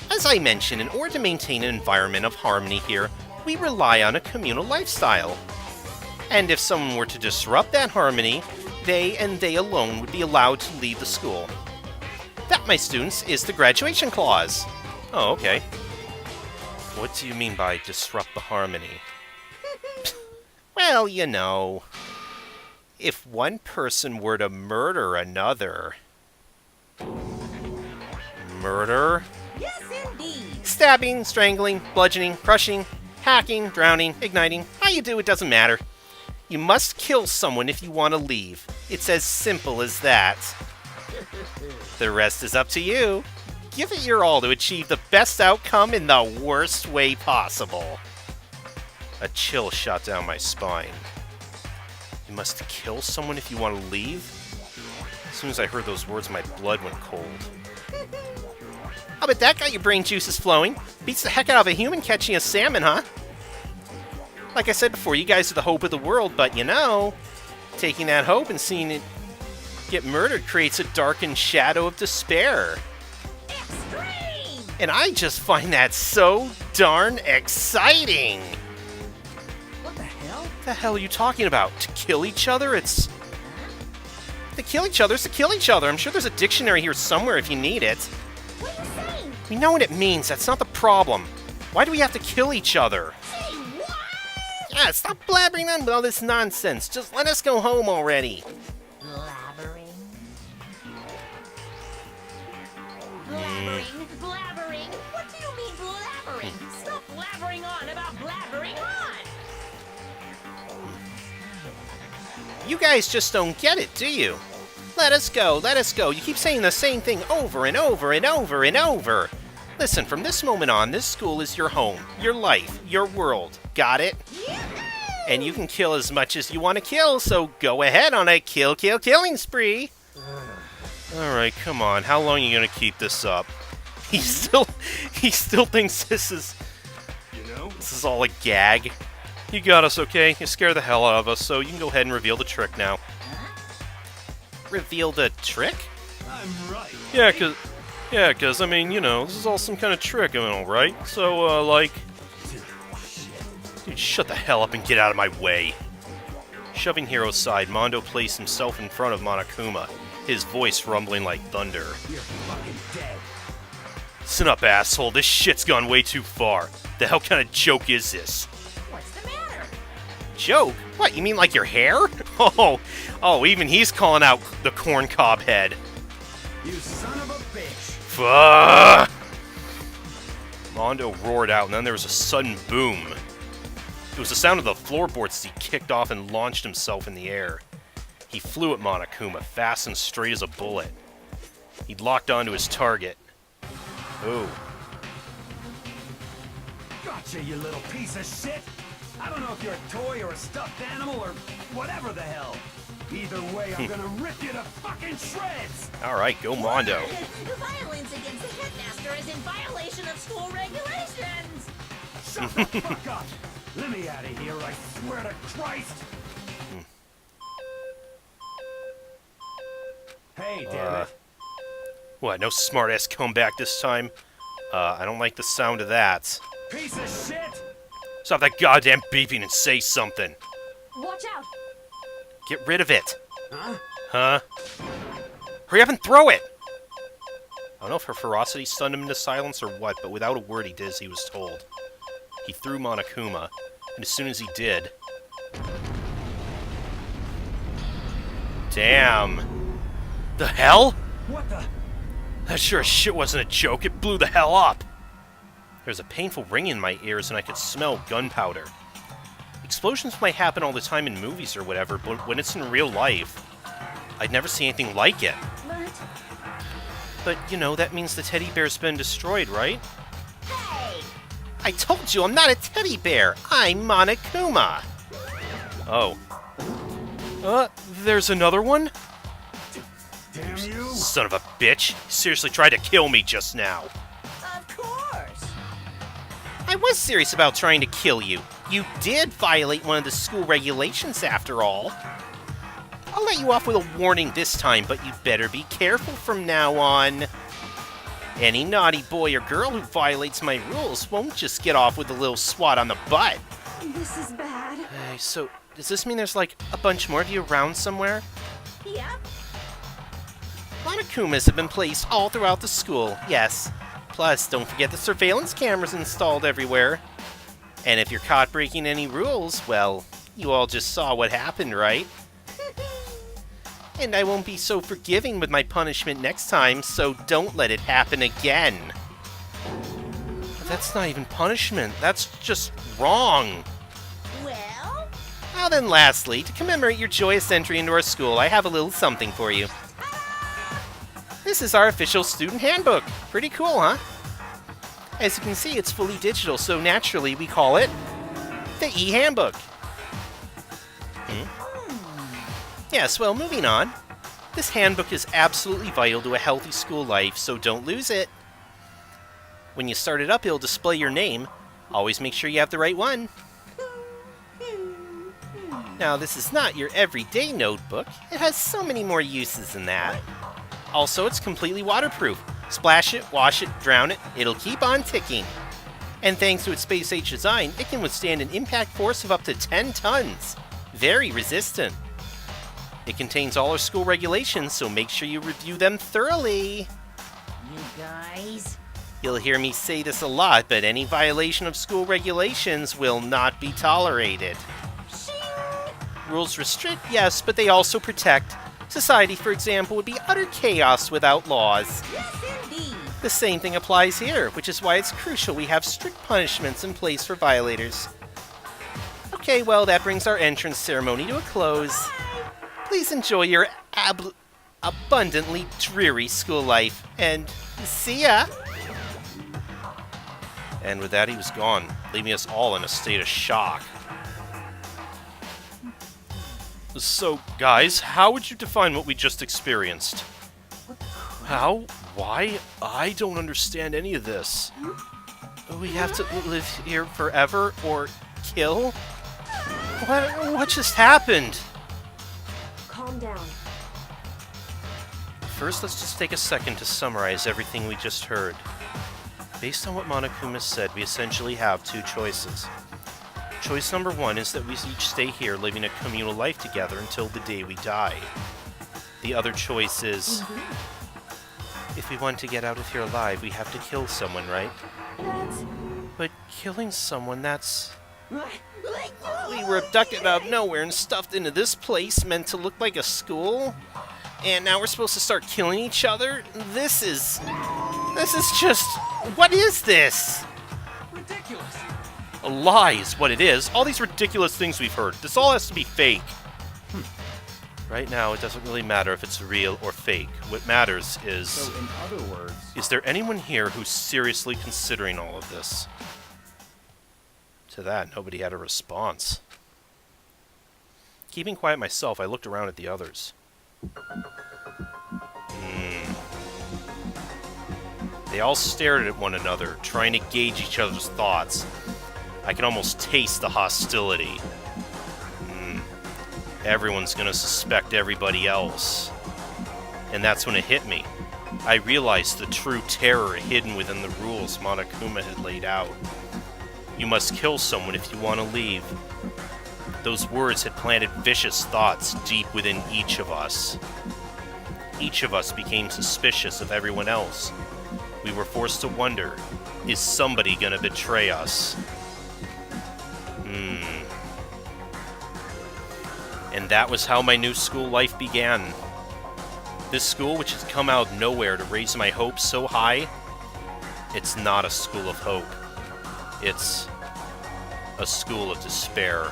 S2: As I mentioned, in order to maintain an environment of harmony here, we rely on a communal lifestyle. And if someone were to disrupt that harmony, they and they alone would be allowed to leave the school. That, my students, is the graduation clause. Oh, okay. What do you mean by disrupt the harmony? Well, you know, if one person were to murder another... Murder?
S5: Yes, indeed.
S2: Stabbing, strangling, bludgeoning, crushing, hacking, drowning, igniting. How you do it doesn't matter. You must kill someone if you want to leave. It's as simple as that. The rest is up to you. Give it your all to achieve the best outcome in the worst way possible. A chill shot down my spine. You must kill someone if you want to leave? As soon as I heard those words, my blood went cold. How about that got your brain juices flowing? Beats the heck out of a human catching a salmon, huh? Like I said before, you guys are the hope of the world, but you know, taking that hope and seeing it get murdered creates a darkened shadow of despair.
S5: Extreme!
S2: And I just find that so darn exciting!
S1: What the hell?
S2: What the hell are you talking about? To kill each other? It's... To kill each other is to kill each other. I'm sure there's a dictionary here somewhere if you need it.
S4: What are you saying?
S2: We know what it means. That's not the problem. Why do we have to kill each other?
S5: Say what?
S2: Yeah, stop blabbering on with all this nonsense. Just let us go home already.
S5: Blabbering.
S9: Blabbering? What do you mean blabbering? Stop blabbering on about blabbering on!
S2: You guys just don't get it, do you? Let us go, let us go. You keep saying the same thing over and over and over and over. Listen, from this moment on, this school is your home, your life, your world. Got it? And you can kill as much as you want to kill, so go ahead on a killing spree. Alright, come on. How long are you gonna keep this up? He still thinks this is all a gag. You got us, okay? You scare the hell out of us, so you can go ahead and reveal the trick now. Reveal the trick?
S3: I'm right.
S2: Yeah, cause I mean, you know, this is all some kind of trick, right? So, like... Dude, shut the hell up and get out of my way. Shoving Hero aside, Mondo placed himself in front of Monokuma, his voice rumbling like thunder.
S3: You're fucking dead.
S2: Listen up, asshole. This shit's gone way too far. The hell kind of joke is this?
S5: What's the matter?
S2: Joke? What, you mean like your hair? Oh, even he's calling out the corncob head.
S3: You son of a bitch.
S2: Fuck! Mondo roared out, and then there was a sudden boom. It was the sound of the floorboards as he kicked off and launched himself in the air. He flew at Monokuma, fast and straight as a bullet. He'd locked onto his target. Oh.
S3: Gotcha, you little piece of shit. I don't know if you're a toy or a stuffed animal or whatever the hell. Either way, I'm gonna rip you to fucking shreds.
S2: Alright, go Mondo.
S5: Violence against the headmaster is in violation of school regulations!
S3: Shut the fuck up. Let me out of here, I swear to Christ. Hey, damn it.
S2: What, no smart-ass comeback this time? I don't like the sound of that.
S3: Piece of shit!
S2: Stop that goddamn beeping and say something.
S7: Watch out!
S2: Get rid of it.
S3: Huh?
S2: Huh? Hurry up and throw it! I don't know if her ferocity stunned him into silence or what, but without a word he did as he was told. He threw Monokuma, and as soon as he did... Damn. The hell?
S3: What the?
S2: That sure as shit wasn't a joke. It blew the hell up. There was a painful ringing in my ears, and I could smell gunpowder. Explosions might happen all the time in movies or whatever, but when it's in real life, I'd never see anything like it. But, you know, that means the teddy bear's been destroyed, right?
S5: Hey!
S2: I told you I'm not a teddy bear. I'm Monokuma. Oh. There's another one?
S3: Damn you!
S2: Son of a bitch. He seriously tried to kill me just now.
S5: Of course!
S2: I was serious about trying to kill you. You did violate one of the school regulations, after all. I'll let you off with a warning this time, but you better be careful from now on. Any naughty boy or girl who violates my rules won't just get off with a little swat on the butt.
S7: This is bad.
S2: Hey, so, does this mean there's like a bunch more of you around somewhere?
S5: Yep.
S2: Monokumas have been placed all throughout the school, yes. Plus, don't forget the surveillance cameras installed everywhere. And if you're caught breaking any rules, well, you all just saw what happened, right? And I won't be so forgiving with my punishment next time, so don't let it happen again. But that's not even punishment, that's just wrong.
S5: Well?
S2: Now then, lastly, to commemorate your joyous entry into our school, I have a little something for you. This is our official student handbook. Pretty cool, huh? As you can see, it's fully digital, so naturally we call it the e-handbook. Yes, well, moving on. This handbook is absolutely vital to a healthy school life, so don't lose it. When you start it up, it'll display your name. Always make sure you have the right one. Now, this is not your everyday notebook. It has so many more uses than that. Also, it's completely waterproof. Splash it, wash it, drown it, it'll keep on ticking. And thanks to its space-age design, it can withstand an impact force of up to 10 tons. Very resistant. It contains all our school regulations, so make sure you review them thoroughly.
S5: You guys?
S2: You'll hear me say this a lot, but any violation of school regulations will not be tolerated. Rules restrict, yes, but they also protect. Society, for example, would be utter chaos without laws.
S5: Yes, indeed.
S2: The same thing applies here, which is why it's crucial we have strict punishments in place for violators. Okay, well, that brings our entrance ceremony to a close. Please enjoy your abundantly dreary school life, and see ya! And with that, he was gone, leaving us all in a state of shock. So, guys, how would you define what we just experienced? How? Why? I don't understand any of this. We have to live here forever or kill? What just happened?
S7: Calm down.
S2: First, let's just take a second to summarize everything we just heard. Based on what Monokuma said, we essentially have two choices. Choice number one is that we each stay here living a communal life together until the day we die. The other choice is, if we want to get out of here alive, we have to kill someone, right? But killing someone, that's... We were abducted out of nowhere and stuffed into this place meant to look like a school? And now we're supposed to start killing each other? This is just... What is this?
S6: Ridiculous.
S2: A lie is what it is. All these ridiculous things we've heard. This all has to be fake. Right now, it doesn't really matter if it's real or fake. What matters is...
S3: So, in other words...
S2: Is there anyone here who's seriously considering all of this? To that, nobody had a response. Keeping quiet myself, I looked around at the others. They all stared at one another, trying to gauge each other's thoughts. I can almost taste the hostility. Everyone's gonna suspect everybody else. And that's when it hit me. I realized the true terror hidden within the rules Monokuma had laid out. You must kill someone if you want to leave. Those words had planted vicious thoughts deep within each of us. Each of us became suspicious of everyone else. We were forced to wonder, is somebody gonna betray us? And that was how my new school life began. This school, which has come out of nowhere to raise my hopes so high, it's not a school of hope. It's a school of despair.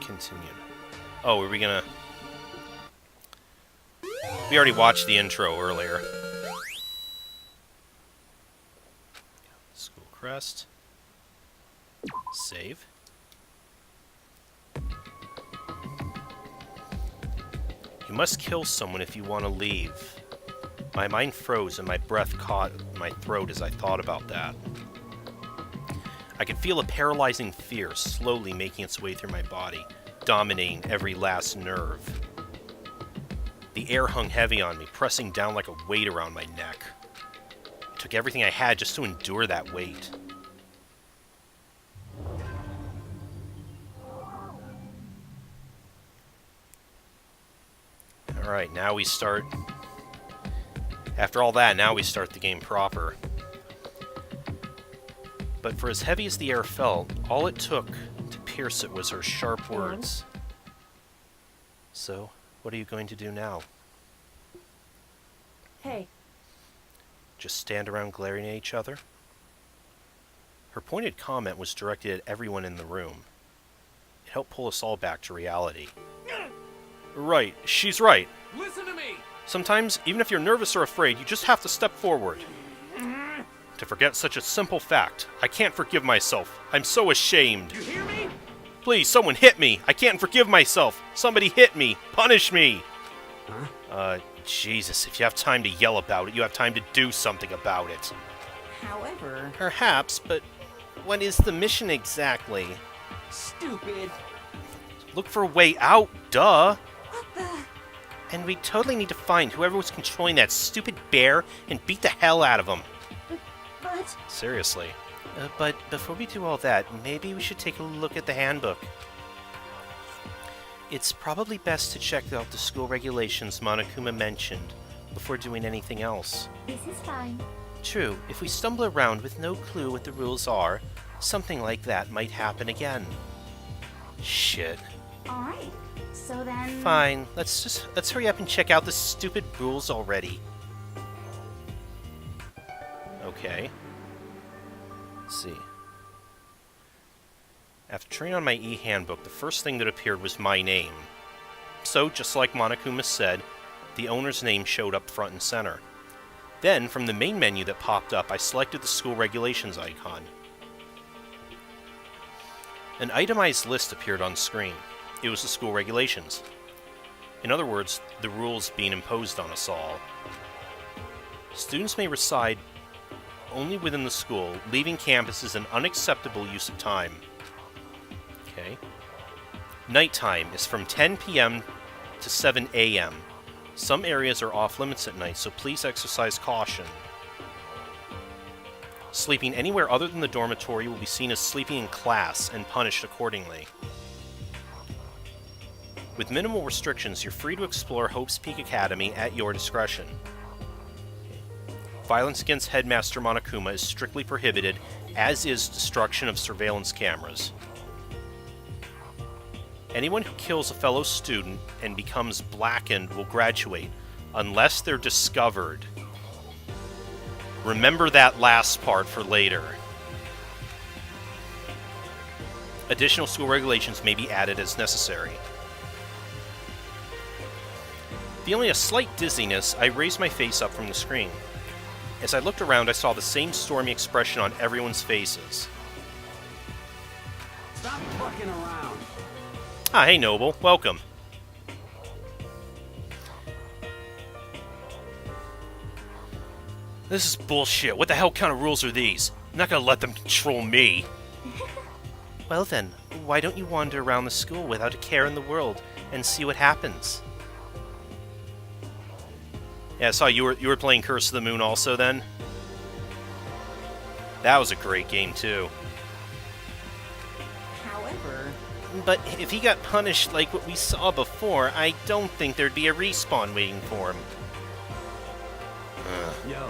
S2: Continued. Oh, are we gonna... We already watched the intro earlier. School crest. Save. You must kill someone if you want to leave. My mind froze and my breath caught my throat as I thought about that. I could feel a paralyzing fear slowly making its way through my body, dominating every last nerve. The air hung heavy on me, pressing down like a weight around my neck. It took everything I had just to endure that weight. Alright, now we start... After all that, now we start the game proper. But for as heavy as the air felt, all it took to pierce it was her sharp words. So, what are you going to do now?
S7: Hey.
S2: Just stand around glaring at each other? Her pointed comment was directed at everyone in the room. It helped pull us all back to reality. Right, she's right.
S6: Listen to me!
S2: Sometimes, even if you're nervous or afraid, you just have to step forward. to forget such a simple fact. I can't forgive myself. I'm so ashamed.
S3: You hear me?
S2: Please, someone hit me. I can't forgive myself. Somebody hit me. Punish me. Jesus, if you have time to yell about it, you have time to do something about it.
S5: However...
S2: Perhaps, but what is the mission exactly?
S5: Stupid.
S2: Look for a way out, duh.
S5: What the...
S2: And we totally need to find whoever was controlling that stupid bear and beat the hell out of him.
S5: But...
S2: Seriously. But before we do all that, maybe we should take a look at the handbook. It's probably best to check out the school regulations Monokuma mentioned before doing anything else.
S4: This is fine.
S2: True, if we stumble around with no clue what the rules are, something like that might happen again. Shit.
S4: Alright. So then...
S2: Fine, let's hurry up and check out the stupid rules already. Okay. Let's see. After turning on my e-handbook, the first thing that appeared was my name. So, just like Monokuma said, the owner's name showed up front and center. Then, from the main menu that popped up, I selected the school regulations icon. An itemized list appeared on screen. It was the school regulations. In other words, the rules being imposed on us all. Students may reside only within the school. Leaving campus is an unacceptable use of time. Okay. Nighttime is from 10 p.m. to 7 a.m. Some areas are off limits at night, so please exercise caution. Sleeping anywhere other than the dormitory will be seen as sleeping in class and punished accordingly. With minimal restrictions, you're free to explore Hope's Peak Academy at your discretion. Violence against Headmaster Monokuma is strictly prohibited, as is destruction of surveillance cameras. Anyone who kills a fellow student and becomes blackened will graduate, unless they're discovered. Remember that last part for later. Additional school regulations may be added as necessary. Feeling a slight dizziness, I raised my face up from the screen. As I looked around, I saw the same stormy expression on everyone's faces.
S3: Stop fucking around.
S2: Ah, hey Noble, welcome. This is bullshit. What the hell kind of rules are these? I'm not gonna let them control me. Well then, why don't you wander around the school without a care in the world and see what happens? Yeah, I saw you were playing Curse of the Moon also then. That was a great game too.
S5: However...
S2: But if he got punished like what we saw before, I don't think there'd be a respawn waiting for him.
S3: Yo.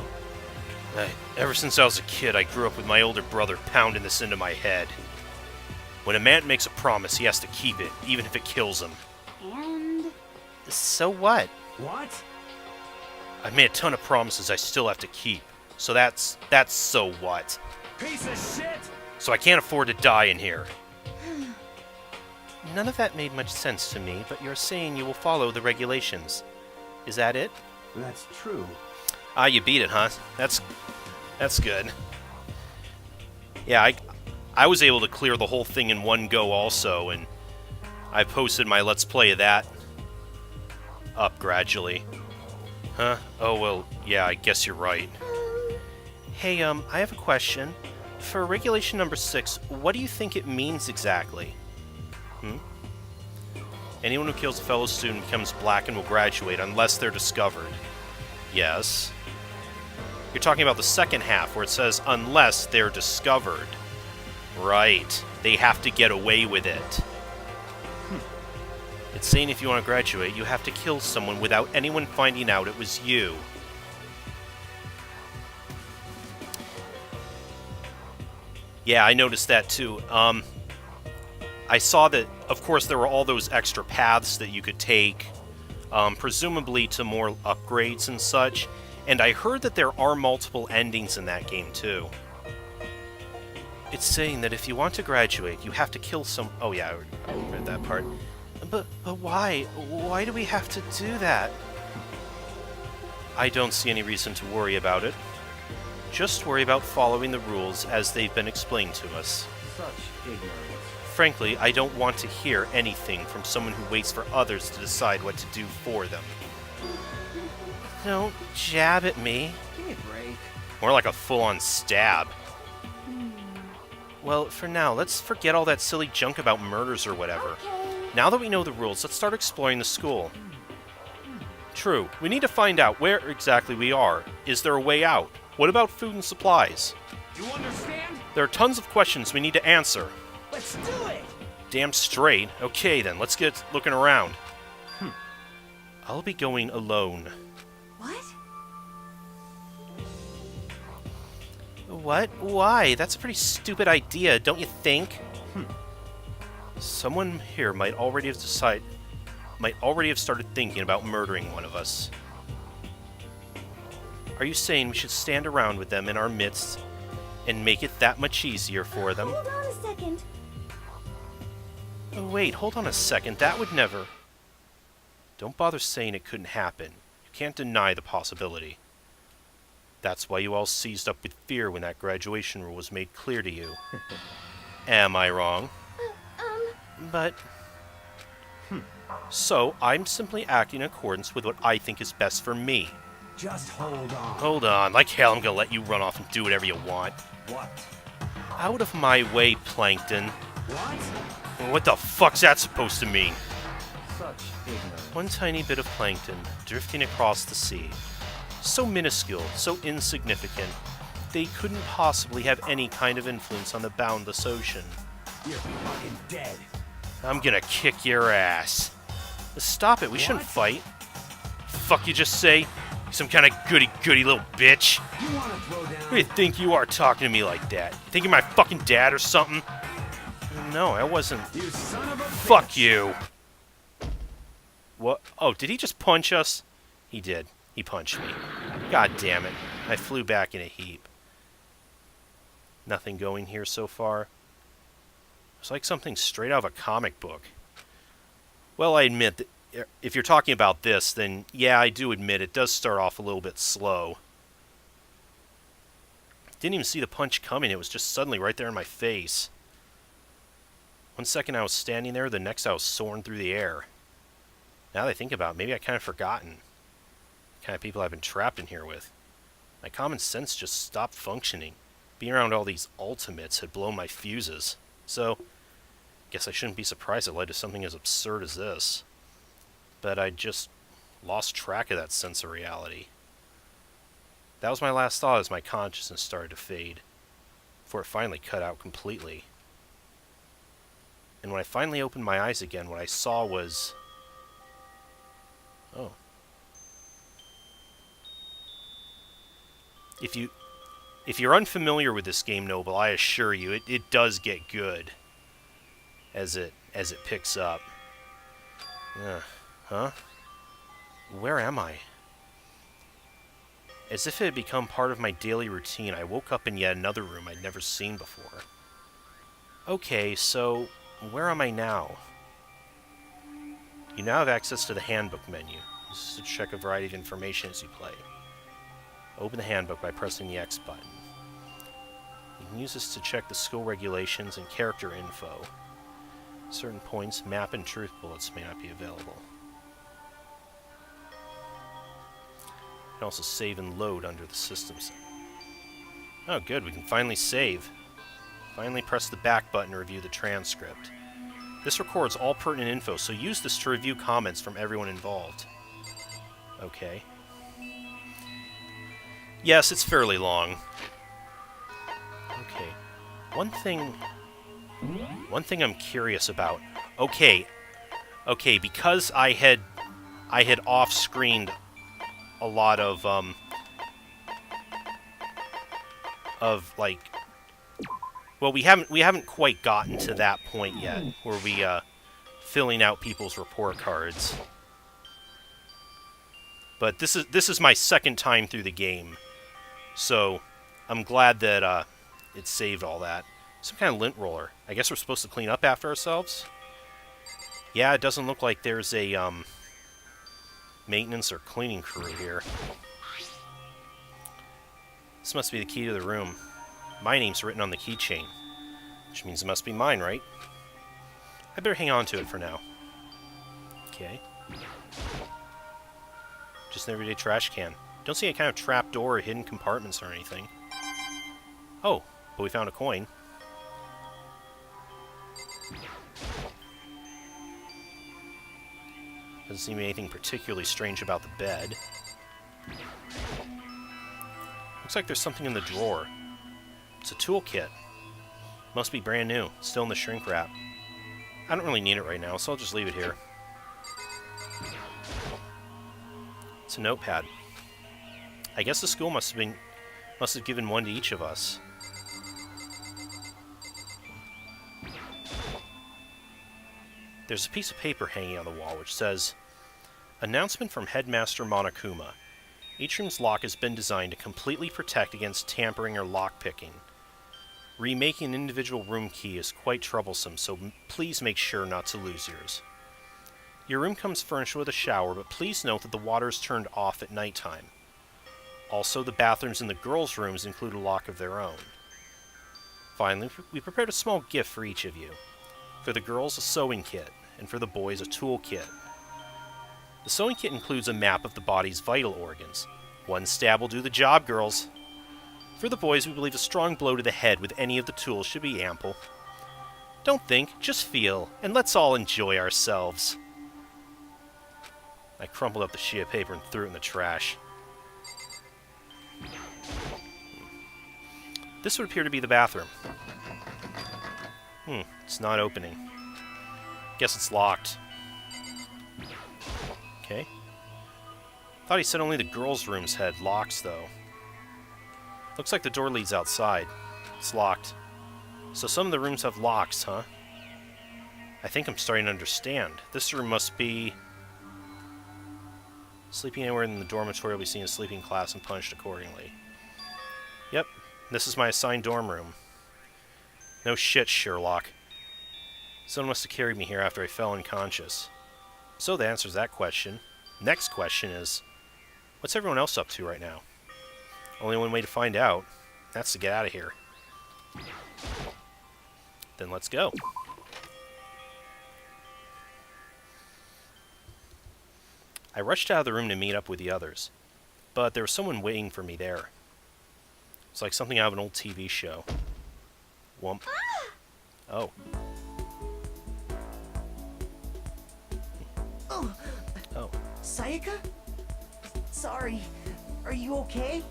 S2: Ever since I was a kid, I grew up with my older brother pounding this into my head. When a man makes a promise, he has to keep it, even if it kills him.
S4: And...
S2: So what?
S3: What?
S2: I've made a ton of promises I still have to keep. So that's so what?
S3: Piece of shit!
S2: So I can't afford to die in here. None of that made much sense to me, but you're saying you will follow the regulations. Is that it?
S3: That's true.
S2: Ah, you beat it, huh? That's good. Yeah, I was able to clear the whole thing in one go also, and I posted my Let's Play of that up gradually. Huh? Oh, well, yeah, I guess you're right. Hey, I have a question. For regulation number 6, what do you think it means exactly? Anyone who kills a fellow student becomes black and will graduate unless they're discovered. Yes. You're talking about the second half where it says unless they're discovered. Right. They have to get away with it. It's saying if you want to graduate, you have to kill someone without anyone finding out it was you. Yeah, I noticed that too. I saw that, of course, there were all those extra paths that you could take, presumably to more upgrades and such, and I heard that there are multiple endings in that game, too. It's saying that if you want to graduate, you have to kill some... Oh yeah, I read that part. But why? Why do we have to do that? I don't see any reason to worry about it. Just worry about following the rules as they've been explained to us.
S8: Such ignorance.
S2: Frankly, I don't want to hear anything from someone who waits for others to decide what to do for them. Don't jab at me.
S8: Give me a break.
S2: More like a full-on stab. Well, for now, let's forget all that silly junk about murders or whatever. Now that we know the rules, let's start exploring the school. True, we need to find out where exactly we are. Is there a way out? What about food and supplies?
S6: You understand?
S2: There are tons of questions we need to answer.
S3: Let's do it!
S2: Damn straight. Okay then, let's get looking around. I'll be going alone.
S4: What?
S2: What? Why? That's a pretty stupid idea, don't you think? Someone here might already have started thinking about murdering one of us. Are you saying we should stand around with them in our midst and make it that much easier for them?
S4: Hold on a second.
S2: Oh, wait, hold on a second. That would never... Don't bother saying it couldn't happen. You can't deny the possibility. That's why you all seized up with fear when that graduation rule was made clear to you. Am I wrong? But... So, I'm simply acting in accordance with what I think is best for me.
S3: Just hold on.
S2: Hold on, like hell I'm gonna let you run off and do whatever you want.
S3: What?
S2: Out of my way, Plankton.
S3: What?
S2: What the fuck's that supposed to mean?
S8: Such ignorance.
S2: One tiny bit of plankton drifting across the sea. So minuscule, so insignificant, they couldn't possibly have any kind of influence on the boundless ocean.
S3: You're fucking dead.
S2: I'm gonna kick your ass. Stop it, we shouldn't fight. Fuck you just say? Some kind of goody-goody little bitch.
S3: You wanna throw down?
S2: Who do you think you are talking to me like that? You think you're my fucking dad or something? No, I wasn't.
S3: You son of a
S2: Fuck
S3: bitch.
S2: you. What? Oh, did he just punch us? He did. He punched me. God damn it. I flew back in a heap. Nothing going here so far. It's like something straight out of a comic book. Well, I admit that if you're talking about this, then yeah, I do admit it does start off a little bit slow. Didn't even see the punch coming. It was just suddenly right there in my face. One second I was standing there, the next I was soaring through the air. Now that I think about it, maybe I kind of forgotten the kind of people I've been trapped in here with. My common sense just stopped functioning. Being around all these ultimates had blown my fuses. So, guess I shouldn't be surprised it led to something as absurd as this. But I just lost track of that sense of reality. That was my last thought as my consciousness started to fade, before it finally cut out completely. And when I finally opened my eyes again, what I saw was... Oh. If you're unfamiliar with this game, Noble, I assure you, it does get good as it picks up. Huh? Where am I? As if it had become part of my daily routine, I woke up in yet another room I'd never seen before. Okay, so where am I now? You now have access to the handbook menu. This is to check a variety of information as you play. Open the handbook by pressing the X button. You can use this to check the school regulations and character info. Certain points, map and truth bullets may not be available. You can also save and load under the system center. Oh good, we can finally save. Finally press the back button to review the transcript. This records all pertinent info, so use this to review comments from everyone involved. Okay. Yes, it's fairly long. Okay. One thing I'm curious about. Okay, because I had off-screened a lot of like, well, we haven't quite gotten to that point yet where we filling out people's report cards. But this is my second time through the game, so I'm glad that it saved all that. Some kind of lint roller. I guess we're supposed to clean up after ourselves? Yeah, it doesn't look like there's a maintenance or cleaning crew here. This must be the key to the room. My name's written on the keychain, which means it must be mine, right? I better hang on to it for now. Okay. Just an everyday trash can. Don't see any kind of trap door or hidden compartments or anything. Oh, but we found a coin. Doesn't seem to be anything particularly strange about the bed. Looks like there's something in the drawer. It's a toolkit. Must be brand new. Still in the shrink wrap. I don't really need it right now, so I'll just leave it here. It's a notepad. I guess the school must have given one to each of us. There's a piece of paper hanging on the wall which says, "Announcement from Headmaster Monokuma. Each room's lock has been designed to completely protect against tampering or lockpicking. Remaking an individual room key is quite troublesome, so please make sure not to lose yours. Your room comes furnished with a shower, but please note that the water is turned off at nighttime. Also, the bathrooms in the girls' rooms include a lock of their own. Finally, we prepared a small gift for each of you. For the girls, a sewing kit, and for the boys, a tool kit. The sewing kit includes a map of the body's vital organs. One stab will do the job, girls. For the boys, we believe a strong blow to the head with any of the tools should be ample. Don't think, just feel, and let's all enjoy ourselves." I crumpled up the sheet of paper and threw it in the trash. This would appear to be the bathroom. It's not opening. Guess it's locked. Okay. Thought he said only the girls' rooms had locks, though. Looks like the door leads outside. It's locked. So some of the rooms have locks, huh? I think I'm starting to understand. This room must be... Sleeping anywhere in the dormitory will be seen as sleeping class and punished accordingly. Yep, this is my assigned dorm room. No shit, Sherlock. Someone must have carried me here after I fell unconscious. So that answers that question. Next question is, what's everyone else up to right now? Only one way to find out. That's to get out of here. Then let's go. I rushed out of the room to meet up with the others, but there was someone waiting for me there. It's like something out of an old TV show. Whump. Oh. Oh.
S1: Sayaka? Sorry. Are you okay?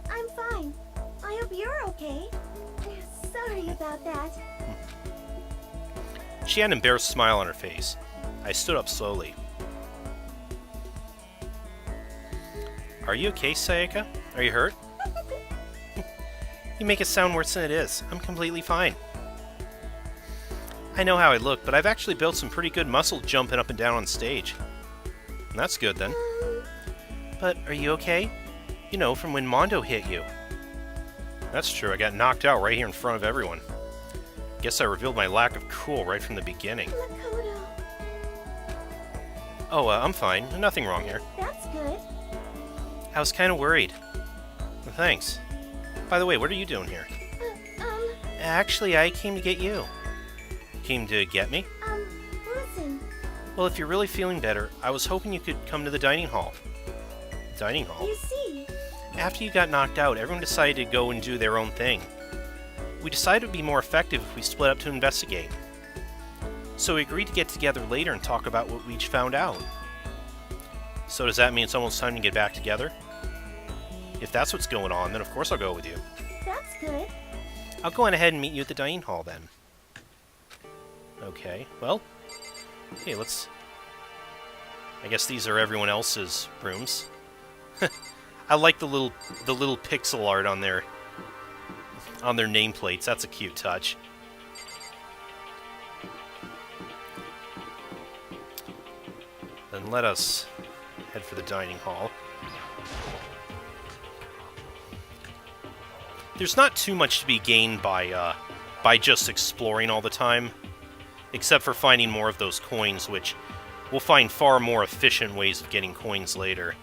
S4: I'm fine. I hope you're okay. Sorry about that.
S2: She had an embarrassed smile on her face. I stood up slowly. Are you okay, Sayaka? Are you hurt? You make it sound worse than it is. I'm completely fine. I know how I look, but I've actually built some pretty good muscle jumping up and down on stage. That's good, then. But are you okay? You know, from when Mondo hit you. That's true, I got knocked out right here in front of everyone. Guess I revealed my lack of cool right from the beginning.
S4: Makoto.
S2: Oh, I'm fine. Nothing wrong here.
S4: That's good.
S2: I was kind of worried. Well, thanks. By the way, what are you doing here? Actually, I came to get you. Came to get me?
S4: Listen.
S2: Well, if you're really feeling better, I was hoping you could come to the dining hall. Dining hall?
S4: You see.
S2: After you got knocked out, everyone decided to go and do their own thing. We decided it would be more effective if we split up to investigate. So we agreed to get together later and talk about what we each found out. So does that mean it's almost time to get back together? If that's what's going on, then of course I'll go with you.
S4: That's good.
S2: I'll go on ahead and meet you at the dining hall then. Okay, well, hey, let's... I guess these are everyone else's rooms. I like the little pixel art on their nameplates. That's a cute touch. Then let us head for the dining hall. There's not too much to be gained by just exploring all the time, except for finding more of those coins, which we'll find far more efficient ways of getting coins later.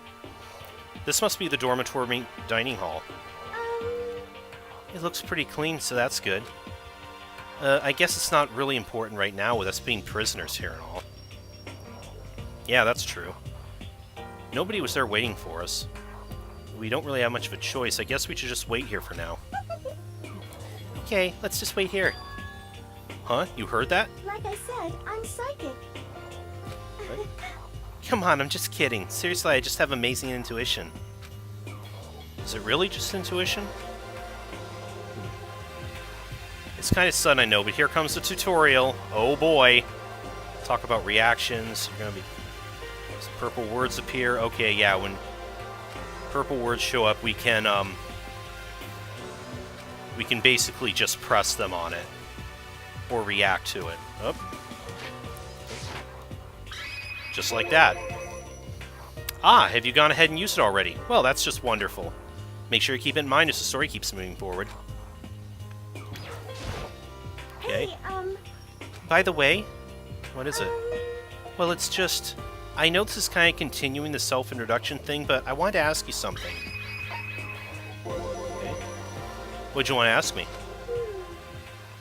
S2: This must be the dormitory dining hall. It looks pretty clean, so that's good. I guess it's not really important right now with us being prisoners here and all. Yeah, that's true. Nobody was there waiting for us. We don't really have much of a choice. I guess we should just wait here for now. Okay, let's just wait here. Huh? You heard that?
S4: Like I said, I'm psychic.
S2: Come on, I'm just kidding. Seriously, I just have amazing intuition. Is it really just intuition? It's kind of sudden, I know, but here comes the tutorial. Oh boy. Talk about reactions. You're gonna be... Some purple words appear. Okay, yeah, when purple words show up, we can basically just press them on it. Or react to it. Oh. Just like that. Ah, have you gone ahead and used it already? Well, that's just wonderful. Make sure you keep it in mind as the story keeps moving forward. Okay.
S4: Hey,
S2: By the way, what is it? Well, it's just... I know this is kind of continuing the self-introduction thing, but I wanted to ask you something. Okay. What'd you want to ask me?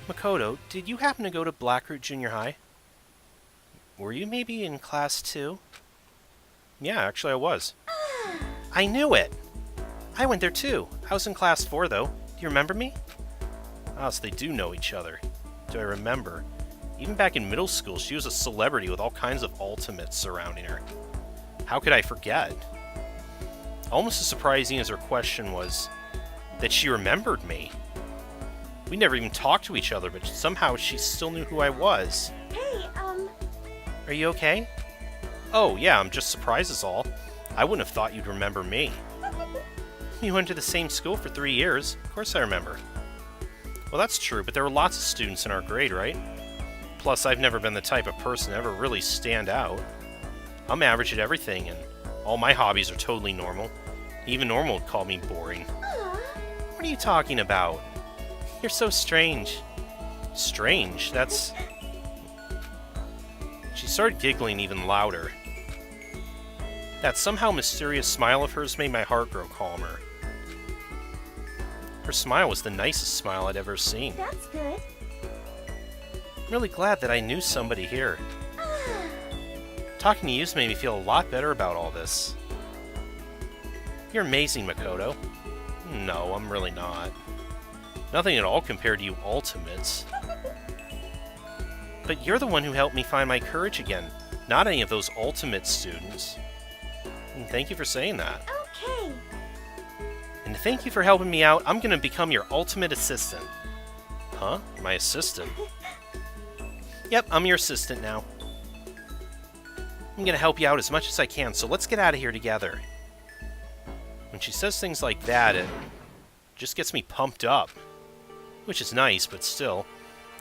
S2: Makoto, did you happen to go to Blackroot Junior High? Were you maybe in class 2? Yeah, actually I was. I knew it! I went there too. I was in class 4 though. Do you remember me? Ah, so they do know each other. Do I remember? Even back in middle school, she was a celebrity with all kinds of ultimates surrounding her. How could I forget? Almost as surprising as her question was that she remembered me. We never even talked to each other, but somehow she still knew who I was.
S4: hey,
S2: Are you okay? Oh, yeah, I'm just surprised is all. I wouldn't have thought you'd remember me. You went to the same school for 3 years. Of course I remember. Well, that's true, but there were lots of students in our grade, right? Plus, I've never been the type of person to ever really stand out. I'm average at everything, and all my hobbies are totally normal. Even normal would call me boring. What are you talking about? You're so strange. Strange? That's... She started giggling even louder. That somehow mysterious smile of hers made my heart grow calmer. Her smile was the nicest smile I'd ever seen.
S4: that's good.
S2: I'm really glad that I knew somebody here. Talking to you's made me feel a lot better about all this. You're amazing, Makoto. No, I'm really not. Nothing at all compared to you ultimates. But you're the one who helped me find my courage again, not any of those ultimate students. And thank you for saying that.
S4: Okay.
S2: And to thank you for helping me out, I'm gonna become your ultimate assistant. Huh? My assistant? Yep, I'm your assistant now. I'm gonna help you out as much as I can, so let's get out of here together. When she says things like that, it just gets me pumped up. Which is nice, but still.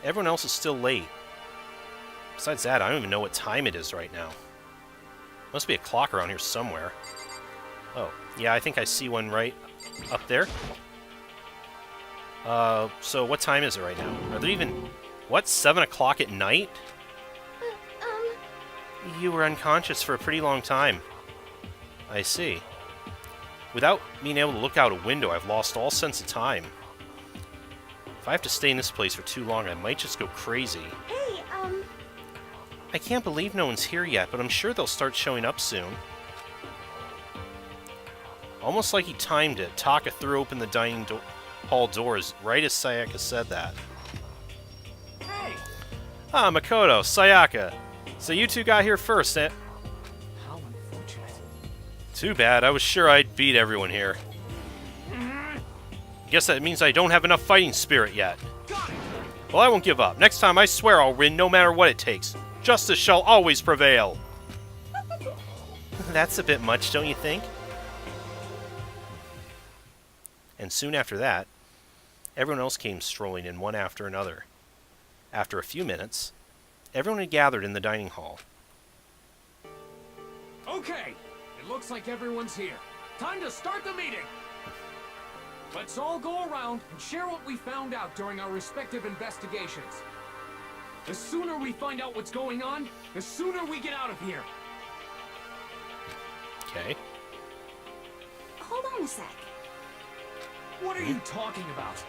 S2: Everyone else is still late. Besides that, I don't even know what time it is right now. Must be a clock around here somewhere. Oh, yeah, I think I see one right up there. So what time is it right now? Are there even... What, 7 o'clock at night? You were unconscious for a pretty long time. I see. Without being able to look out a window, I've lost all sense of time. If I have to stay in this place for too long, I might just go crazy.
S4: Hey,
S2: I can't believe no one's here yet, but I'm sure they'll start showing up soon. Almost like he timed it, Taka threw open the dining hall doors right as Sayaka said that.
S6: Hey!
S2: Ah, Makoto, Sayaka. So you two got here first, eh?
S6: How unfortunate.
S2: Too bad, I was sure I'd beat everyone here. Guess that means I don't have enough fighting spirit yet.
S6: Got it!
S2: Well, I won't give up. Next time I swear I'll win no matter what it takes. Justice shall always prevail. That's a bit much, don't you think? And soon after that, everyone else came strolling in one after another. After a few minutes, everyone had gathered in the dining hall.
S6: Okay, it looks like everyone's here. Time to start the meeting. Let's all go around and share what we found out during our respective investigations. The sooner we find out what's going on, the sooner we get out of here.
S2: Okay.
S4: hold on a sec.
S6: What are you talking about?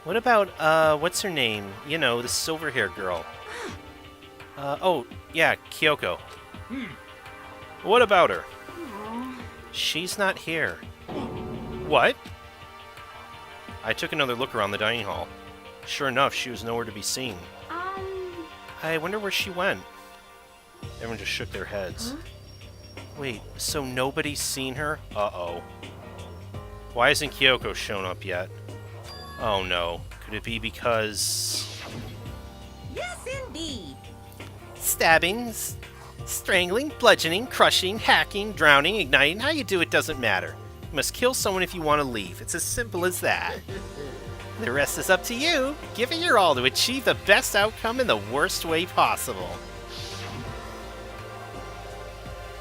S2: What about, what's her name? You know, the silver-haired girl. Oh, yeah, Kyoko. What about her? She's not here. What? I took another look around the dining hall. Sure enough, she was nowhere to be seen. I wonder where she went. Everyone just shook their heads. Wait, so nobody's seen her? Uh-oh. Why hasn't Kyoko shown up yet? Oh no. Could it be because...
S5: Yes, indeed.
S2: Stabbing, strangling, bludgeoning, crushing, hacking, drowning, igniting. How you do it doesn't matter. You must kill someone if you want to leave. It's as simple as that. The rest is up to you. Give it your all to achieve the best outcome in the worst way possible.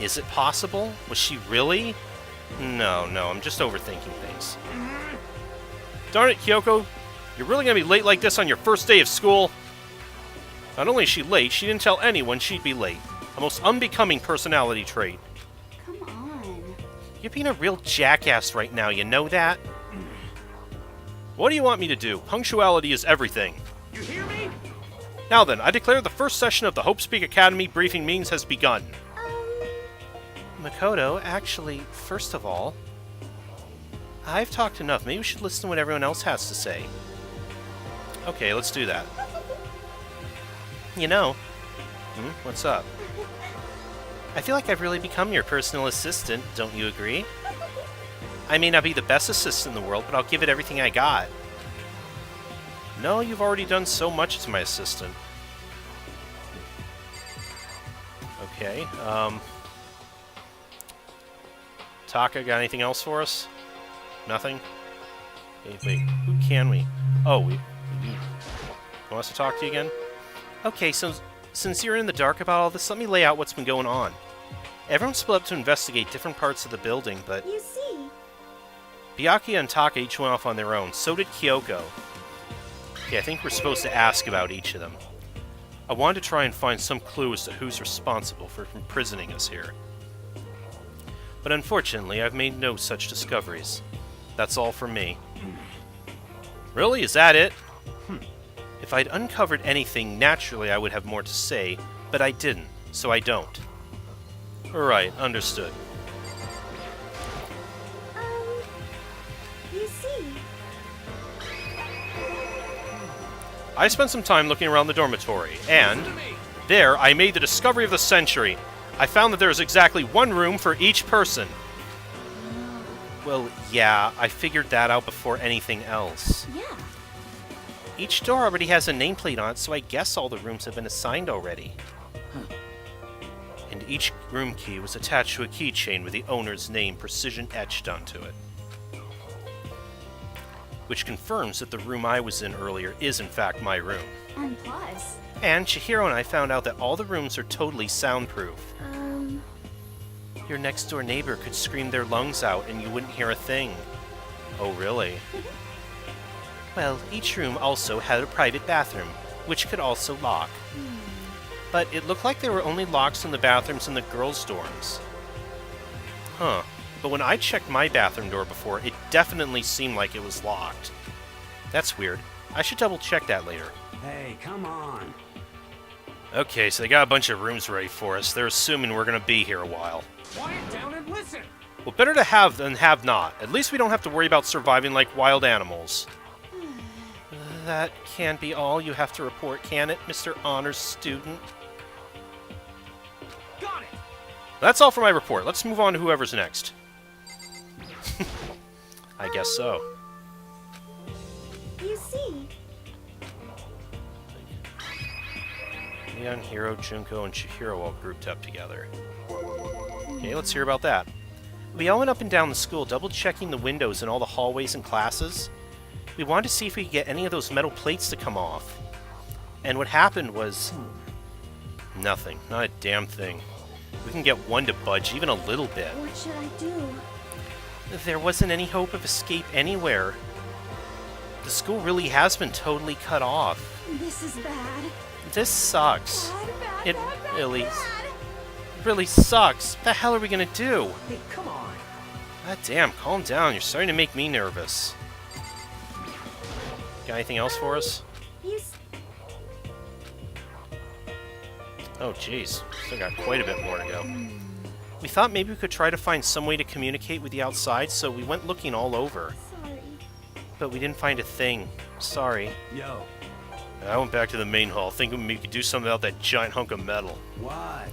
S2: Is it possible? Was she really? No, I'm just overthinking things. Darn it, Kyoko. You're really gonna be late like this on your first day of school? Not only is she late, she didn't tell anyone she'd be late. A most unbecoming personality trait.
S4: Come on.
S2: You're being a real jackass right now, you know that? What do you want me to do? Punctuality is everything.
S3: You hear me?
S2: Now then, I declare the first session of the Hope Speak Academy briefing meetings has begun. Makoto, actually, first of all, I've talked enough. Maybe we should listen to what everyone else has to say. Okay, let's do that. You know... what's up? I feel like I've really become your personal assistant, don't you agree? I may not be the best assistant in the world, but I'll give it everything I got. No, you've already done so much as my assistant. Okay, Taka, got anything else for us? Nothing? Hey, wait, who can we? Oh, we want us to talk to you again? Okay, so since you're in the dark about all this, let me lay out what's been going on. Everyone split up to investigate different parts of the building, but...
S4: You see?
S2: Byakuya and Taka each went off on their own. So did Kyoko. Okay, I think we're supposed to ask about each of them. I wanted to try and find some clue as to who's responsible for imprisoning us here. But unfortunately, I've made no such discoveries. That's all from me. Really? Is that it? If I'd uncovered anything, naturally I would have more to say, but I didn't, so I don't. Right, understood.
S4: You see?
S2: I spent some time looking around the dormitory, and there I made the discovery of the century. I found that there is exactly one room for each person. Well, yeah, I figured that out before anything else.
S4: Yeah.
S2: Each door already has a nameplate on it, so I guess all the rooms have been assigned already. And each room key was attached to a keychain with the owner's name precision etched onto it. Which confirms that the room I was in earlier is in fact my room.
S4: And plus...
S2: And Chihiro and I found out that all the rooms are totally soundproof. Your next door neighbor could scream their lungs out and you wouldn't hear a thing. Oh, really? Well, each room also had a private bathroom, which could also lock. But it looked like there were only locks in the bathrooms in the girls' dorms. Huh. But when I checked my bathroom door before, it definitely seemed like it was locked. That's weird. I should double check that later.
S8: Hey, come on.
S2: Okay, so they got a bunch of rooms ready for us. They're assuming we're gonna be here a while.
S6: Quiet down and listen.
S2: Well, better to have than have not. At least we don't have to worry about surviving like wild animals. That can't be all you have to report, can it, Mr. Honors Student?
S6: Got it.
S2: That's all for my report. Let's move on to whoever's next. I guess so.
S4: You see?
S2: Leon, Hiro, Junko, and Chihiro all grouped up together. Okay, let's hear about that. We all went up and down the school, double-checking the windows in all the hallways and classes. We wanted to see if we could get any of those metal plates to come off. And what happened was... nothing. Not a damn thing. We can get one to budge, even a little bit.
S4: What should I do?
S2: There wasn't any hope of escape anywhere. The school really has been totally cut off.
S4: This is bad.
S2: This sucks.
S4: Bad,
S2: It
S4: bad, bad,
S2: really...
S4: bad.
S2: really sucks. What the hell are we gonna do?
S1: Hey, come on.
S2: God damn, calm down. You're starting to make me nervous. Got anything else for us?
S4: You
S2: Oh, jeez. Still got quite a bit more to go. We thought maybe we could try to find some way to communicate with the outside, so we went looking all over.
S4: sorry.
S2: But we didn't find a thing. Sorry.
S3: Yo,
S2: I went back to the main hall, thinking we could do something about that giant hunk of metal.
S3: what?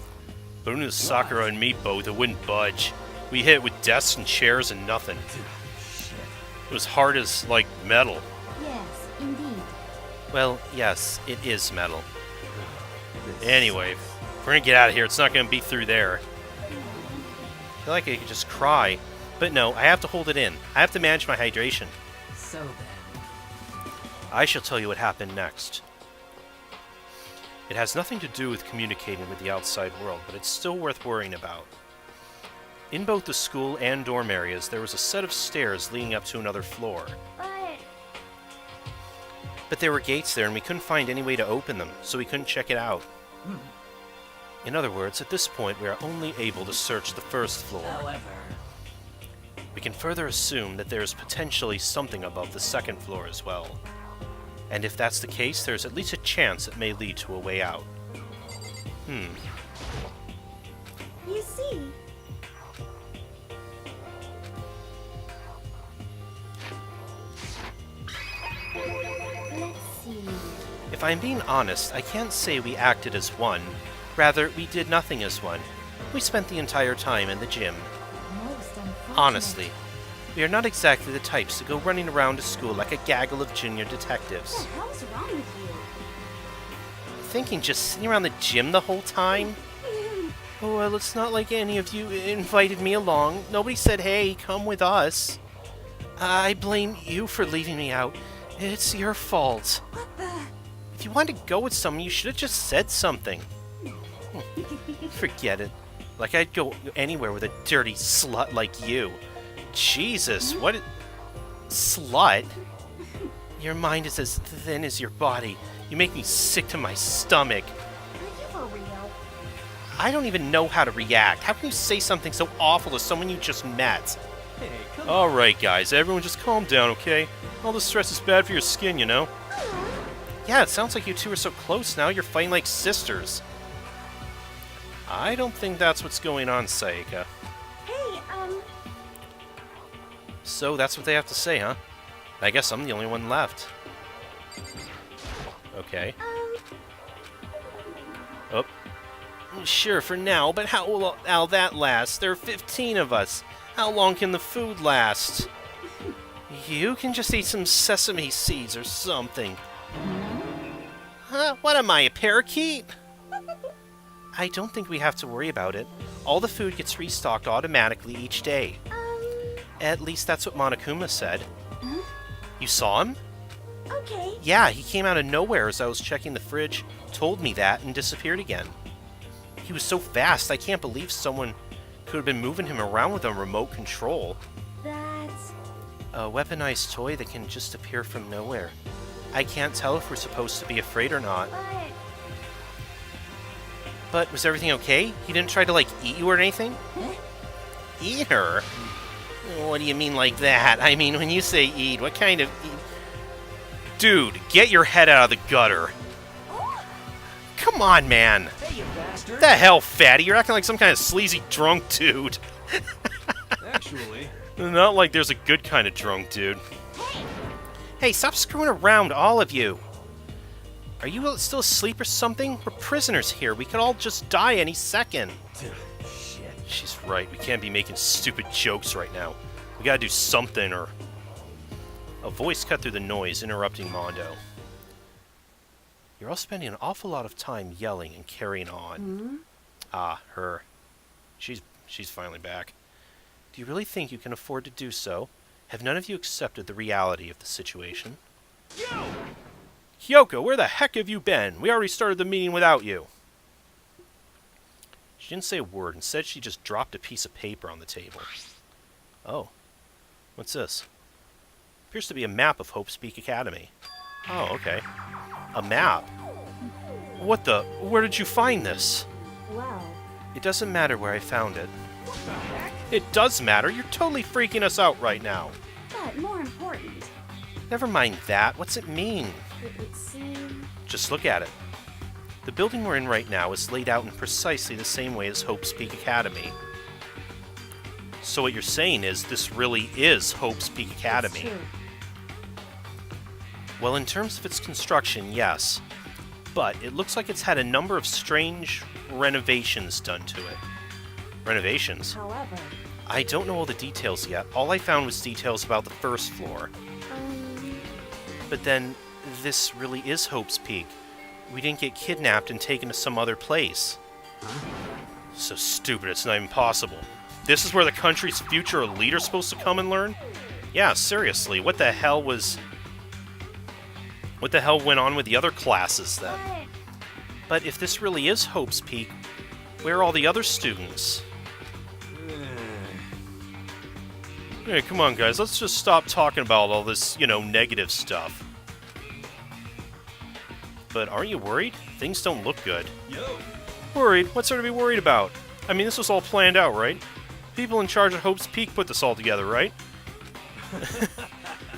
S2: But when it was Sakura and me both, it wouldn't budge. We hit it with desks and chairs and nothing. It was hard as, like, metal.
S4: Yes, indeed.
S2: Well, yes, it is metal. Anyway, if we're gonna get out of here, it's not gonna be through there. I feel like I could just cry. But no, I have to hold it in. I have to manage my hydration.
S5: So then.
S2: I shall tell you what happened next. It has nothing to do with communicating with the outside world, but it's still worth worrying about. In both the school and dorm areas, there was a set of stairs leading up to another floor. But there were gates there, and we couldn't find any way to open them, so we couldn't check it out. In other words, at this point, we are only able to search the first floor.
S5: However.
S2: We can further assume that there is potentially something above the second floor as well. And if that's the case, there's at least a chance it may lead to a way out.
S4: You see, let's see.
S2: If I'm being honest, I can't say we acted as one. Rather, we did nothing as one. We spent the entire time in the gym.
S4: Most unfortunate.
S2: Honestly, we are not exactly the types to go running around to school like a gaggle of junior detectives.
S4: What the hell's wrong with you?
S2: Thinking just sitting around the gym the whole time? Oh, well, it's not like any of you invited me along. Nobody said, hey, come with us. I blame you for leaving me out. It's your fault.
S4: What the?
S2: If you wanted to go with someone, you should have just said something. Forget it. Like I'd go anywhere with a dirty slut like you. Jesus, what? Slut? Your mind is as thin as your body. You make me sick to my stomach.
S4: Are you for real?
S2: I don't even know how to react. How can you say something so awful to someone you just met?
S3: Hey, come
S2: Alright, guys, everyone just calm down, okay? All the stress is bad for your skin, you know? Yeah, it sounds like you two are so close now, you're fighting like sisters. I don't think that's what's going on, Sayaka.
S4: Hey,
S2: So that's what they have to say, huh? I guess I'm the only one left. Okay. Oh. Sure, for now, but how will that last? There are 15 of us. How long can the food last? You can just eat some sesame seeds or something. Huh? What am I, a parakeet? I don't think we have to worry about it. All the food gets restocked automatically each day. At least that's what Monokuma said. You saw him?
S4: okay.
S2: Yeah, he came out of nowhere as I was checking the fridge, told me that, and disappeared again. He was so fast, I can't believe someone could have been moving him around with a remote control.
S4: That's...
S2: A weaponized toy that can just appear from nowhere. I can't tell if we're supposed to be afraid or not.
S4: But...
S2: But was everything okay? He didn't try to, like, eat you or anything? Eat her? What do you mean like that? I mean, when you say eat, what kind of... Dude, get your head out of the gutter. Come on, man.
S3: Hey, you bastard!
S2: The hell, fatty? You're acting like some kind of sleazy drunk dude.
S3: Actually,
S2: Not like there's a good kind of drunk dude. Hey, stop screwing around, all of you. Are you still asleep or something? We're prisoners here. We could all just die any second.
S3: shit.
S2: She's right. We can't be making stupid jokes right now. We gotta do something, or... A voice cut through the noise, interrupting Mondo. You're all spending an awful lot of time yelling and carrying on. Ah, her. She's finally back. Do you really think you can afford to do so? Have none of you accepted the reality of the situation?
S3: Yo!
S2: Kyoko, where the heck have you been? We already started the meeting without you. She didn't say a word. Instead, she just dropped a piece of paper on the table. Oh. What's this? Appears to be a map of Hope's Peak Academy. Oh, okay. A map? What the? Where did you find this?
S4: Well...
S2: It doesn't matter where I found it. It does matter. You're totally freaking us out right now.
S4: But more important...
S2: Never mind that. What's it mean?
S7: It would seem...
S2: Just look at it. The building we're in right now is laid out in precisely the same way as Hope's Peak Academy. So what you're saying is this really is Hope's Peak Academy.
S7: It's true.
S2: Well, in terms of its construction, yes. But it looks like it's had a number of strange renovations done to it. Renovations?
S7: However...
S2: I don't know all the details yet. All I found was details about the first floor. But then, this really is Hope's Peak. We didn't get kidnapped and taken to some other place. So stupid, it's not even possible. This is where the country's future leader's supposed to come and learn? Yeah, seriously, what the hell went on with the other classes then? But if this really is Hope's Peak, where are all the other students? Hey, come on guys, let's just stop talking about all this, negative stuff. But aren't you worried? Things don't look good.
S3: Yo!
S2: Worried? What's there to be worried about? I mean, this was all planned out, right? People in charge of Hope's Peak put this all together, right?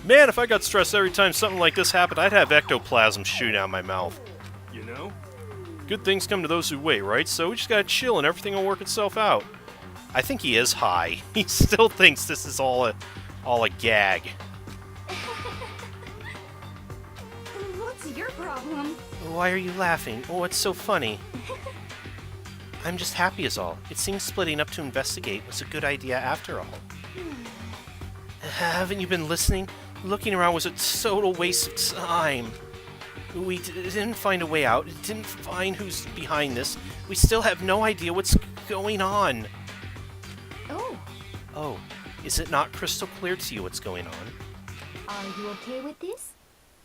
S2: Man, if I got stressed every time something like this happened, I'd have ectoplasm shooting out my mouth.
S3: You know?
S2: Good things come to those who wait, right? So we just gotta chill and everything will work itself out. I think he is high. He still thinks this is all a gag.
S4: What's your problem?
S2: Why are you laughing? Oh, what's so funny? I'm just happy is all. It seems splitting up to investigate was a good idea after all. Haven't you been listening? Looking around was a total waste of time. We didn't find a way out. Didn't find who's behind this. We still have no idea what's going on. Oh, is it not crystal clear to you what's going on?
S4: Are you okay with this?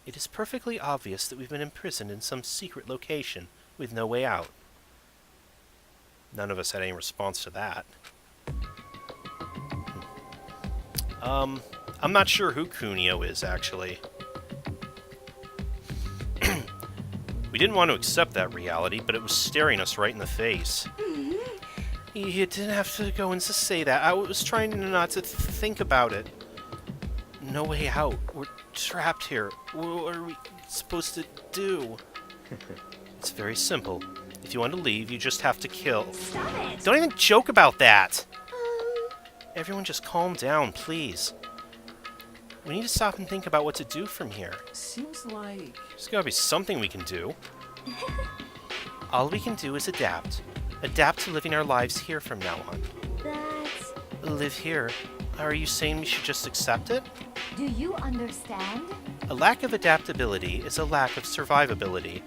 S2: It is perfectly obvious that we've been imprisoned in some secret location with no way out. None of us had any response to that. I'm not sure who Kunio is, actually. We didn't want to accept that reality, but it was staring us right in the face. You didn't have to go and say that. I was trying not to think about it. No way out. We're trapped here. What are we supposed to do? It's very simple. If you want to leave, you just have to kill.
S4: Stop it!
S2: Don't even joke about that! Everyone just calm down, please. We need to stop and think about what to do from here.
S6: Seems like...
S2: There's gotta be something we can do. All we can do is adapt. Adapt to living our lives here from now on.
S4: But...
S2: Live here? Are you saying we should just accept it?
S4: do you understand?
S2: A lack of adaptability is a lack of survivability.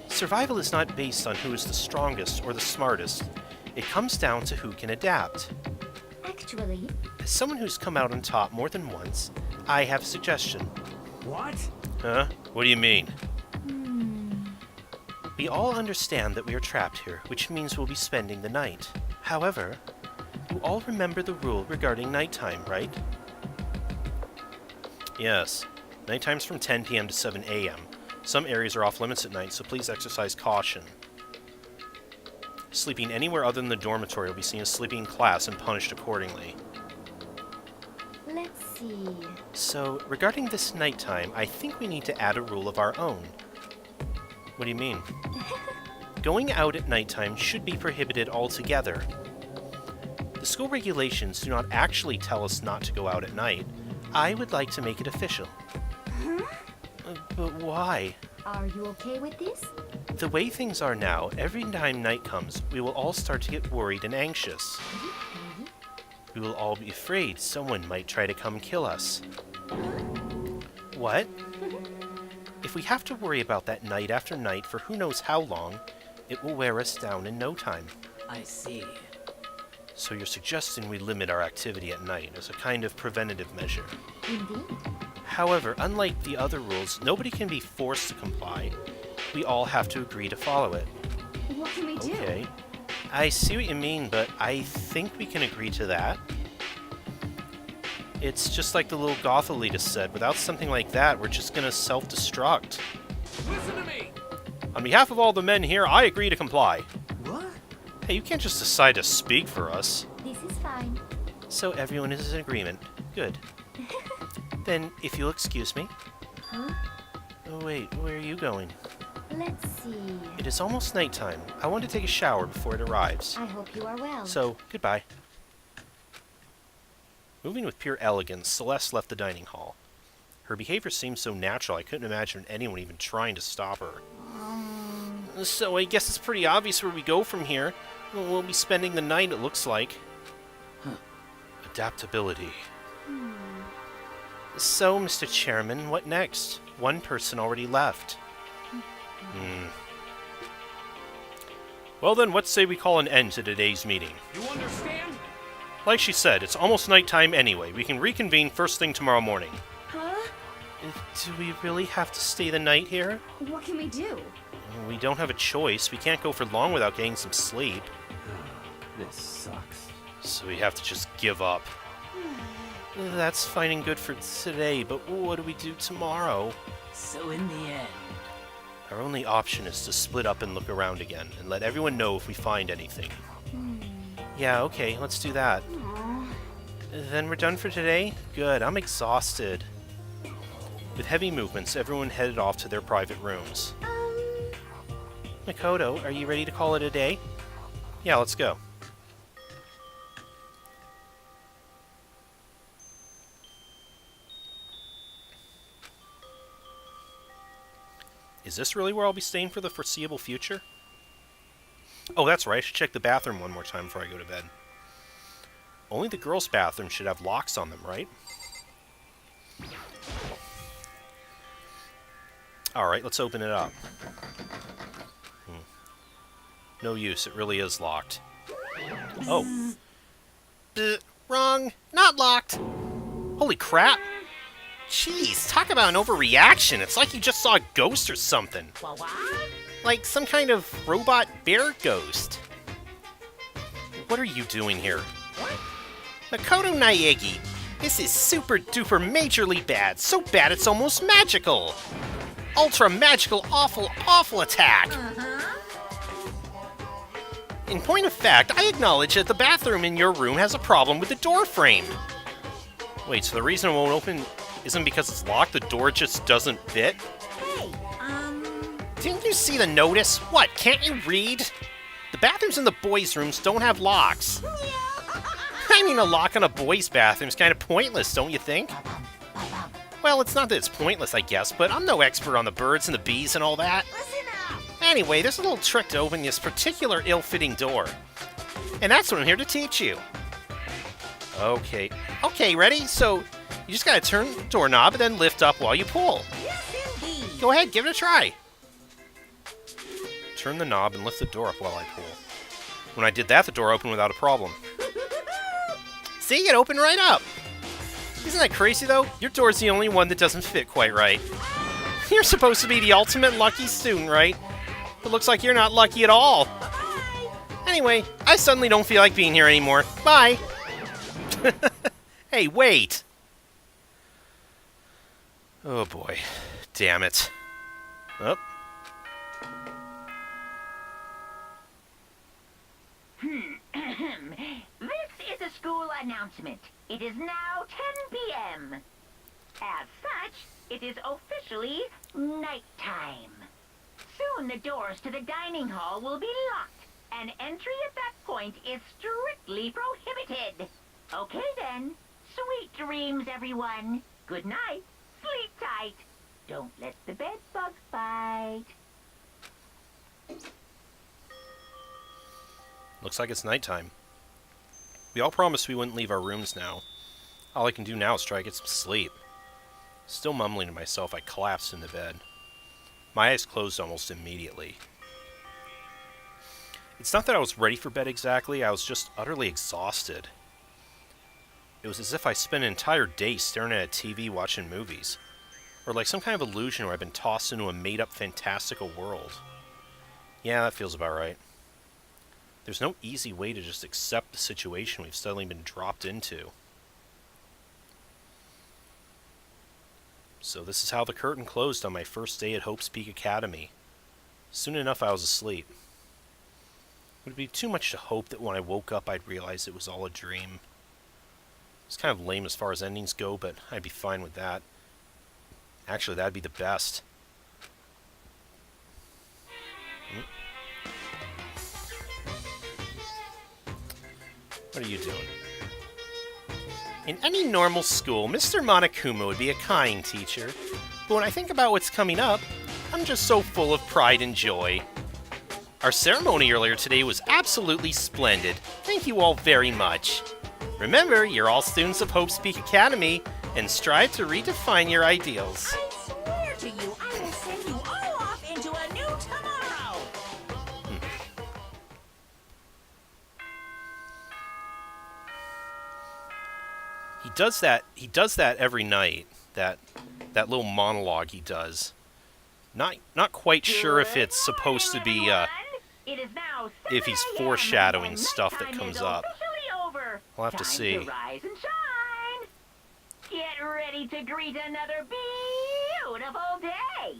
S2: Survival is not based on who is the strongest or the smartest. It comes down to who can adapt.
S4: Actually...
S2: As someone who's come out on top more than once, I have a suggestion.
S3: What?
S2: Huh? What do you mean? We all understand that we are trapped here, which means we'll be spending the night. However, you all remember the rule regarding nighttime, right? Yes. Nighttime's from 10 p.m. to 7 a.m. Some areas are off limits at night, so please exercise caution. Sleeping anywhere other than the dormitory will be seen as sleeping in class and punished accordingly.
S4: Let's see...
S2: So, regarding this nighttime, I think we need to add a rule of our own. What do you mean? Going out at nighttime should be prohibited altogether. The school regulations do not actually tell us not to go out at night. I would like to make it official. But why?
S4: Are you okay with this?
S2: The way things are now, every time night comes, we will all start to get worried and anxious. We will all be afraid someone might try to come kill us. What? If we have to worry about that night after night for who knows how long, it will wear us down in no time.
S8: I see.
S2: So you're suggesting we limit our activity at night as a kind of preventative measure.
S4: Indeed.
S2: However, unlike the other rules, nobody can be forced to comply. We all have to agree to follow it.
S4: What can we do?
S2: Okay. I see what you mean, but I think we can agree to that. It's just like the little goth elitist said, without something like that, we're just gonna self-destruct.
S6: Listen to me!
S2: On behalf of all the men here, I agree to comply.
S3: What?
S2: Hey, you can't just decide to speak for us.
S4: This is fine.
S2: So everyone is in agreement. Good. Then, if you'll excuse me.
S4: Huh?
S2: Oh, wait, where are you going?
S4: Let's see.
S2: It is almost nighttime. I want to take a shower before it arrives.
S4: I hope you are well.
S2: So, goodbye. Moving with pure elegance, Celeste left the dining hall. Her behavior seemed so natural I couldn't imagine anyone even trying to stop her. So I guess it's pretty obvious where we go from here. We'll be spending the night, it looks like. Adaptability. So, Mr. Chairman, what next? One person already left. Well then, let's say we call an end to today's meeting.
S6: You understand?
S2: Like she said, it's almost nighttime anyway. We can reconvene first thing tomorrow morning.
S4: Huh?
S2: Do we really have to stay the night here?
S4: What can we do?
S2: We don't have a choice. We can't go for long without getting some sleep.
S8: This sucks.
S2: So we have to just give up. That's fine and good for today, but what do we do tomorrow?
S5: So in the end,
S2: Our only option is to split up and look around again, and let everyone know if we find anything. Yeah, okay, let's do that. Then we're done for today? Good, I'm exhausted. With heavy movements, everyone headed off to their private rooms. Makoto, are you ready to call it a day? Yeah, let's go. Is this really where I'll be staying for the foreseeable future? Oh, that's right, I should check the bathroom one more time before I go to bed. Only the girls' bathroom should have locks on them, right? Alright, let's open it up. No use, it really is locked. Oh. Wrong! Not locked! Holy crap! Jeez, talk about an overreaction. It's like you just saw a ghost or something. Like some kind of robot bear ghost. What are you doing here? Makoto Naegi, this is super duper majorly bad. So bad it's almost magical. Ultra magical awful attack. In point of fact, I acknowledge that the bathroom in your room has a problem with the door frame. Wait, so the reason it won't open isn't because it's locked, the door just doesn't fit?
S5: hey,
S2: Didn't you see the notice? What, can't you read? The bathrooms in the boys' rooms don't have locks. I mean, a lock on a boys' bathroom is kind of pointless, don't you think? Well, it's not that it's pointless, I guess, but I'm no expert on the birds and the bees and all that.
S5: listen up.
S2: Anyway, there's a little trick to open this particular ill-fitting door. And that's what I'm here to teach you. Okay, ready? So, you just gotta turn the doorknob and then lift up while you pull.
S5: Yes, indeed.
S2: Go ahead, give it a try. Turn the knob and lift the door up while I pull. When I did that, the door opened without a problem. See, it opened right up. Isn't that crazy, though? Your door's the only one that doesn't fit quite right. You're supposed to be the ultimate lucky student, right? But looks like you're not lucky at all. Anyway, I suddenly don't feel like being here anymore. Bye. Hey, wait. Oh boy. Damn it. Oh.
S9: This is a school announcement. It is now 10 p.m. As such, it is officially nighttime. Soon the doors to the dining hall will be locked, and entry at that point is strictly prohibited. Okay then. Sweet dreams, everyone. Good night. Sleep tight. Don't let the bed bug bite.
S2: Looks like it's nighttime. We all promised we wouldn't leave our rooms now. All I can do now is try to get some sleep. Still mumbling to myself, I collapsed into bed. My eyes closed almost immediately. It's not that I was ready for bed exactly, I was just utterly exhausted. It was as if I spent an entire day staring at a TV watching movies. Or like some kind of illusion where I've been tossed into a made-up fantastical world. Yeah, that feels about right. There's no easy way to just accept the situation we've suddenly been dropped into. So this is how the curtain closed on my first day at Hope's Peak Academy. Soon enough I was asleep. It would be too much to hope that when I woke up I'd realize it was all a dream. It's kind of lame as far as endings go, but I'd be fine with that. Actually, that'd be the best. What are you doing? In any normal school, Mr. Monokuma would be a kind teacher. But when I think about what's coming up, I'm just so full of pride and joy. Our ceremony earlier today was absolutely splendid. Thank you all very much. Remember, you're all students of Hope's Peak Academy, and strive to redefine your ideals.
S5: I swear to you, I will send you all off into a new tomorrow!
S2: He does that every night. That little monologue he does. Not quite sure if it's supposed to be
S9: It is now
S2: if he's
S9: 7
S2: foreshadowing
S9: and
S2: stuff that
S9: nighttime
S2: comes
S9: is
S2: up.
S9: officially over.
S2: We'll have to
S9: Time
S2: see.
S9: To rise and shine. Get ready to greet another beautiful day.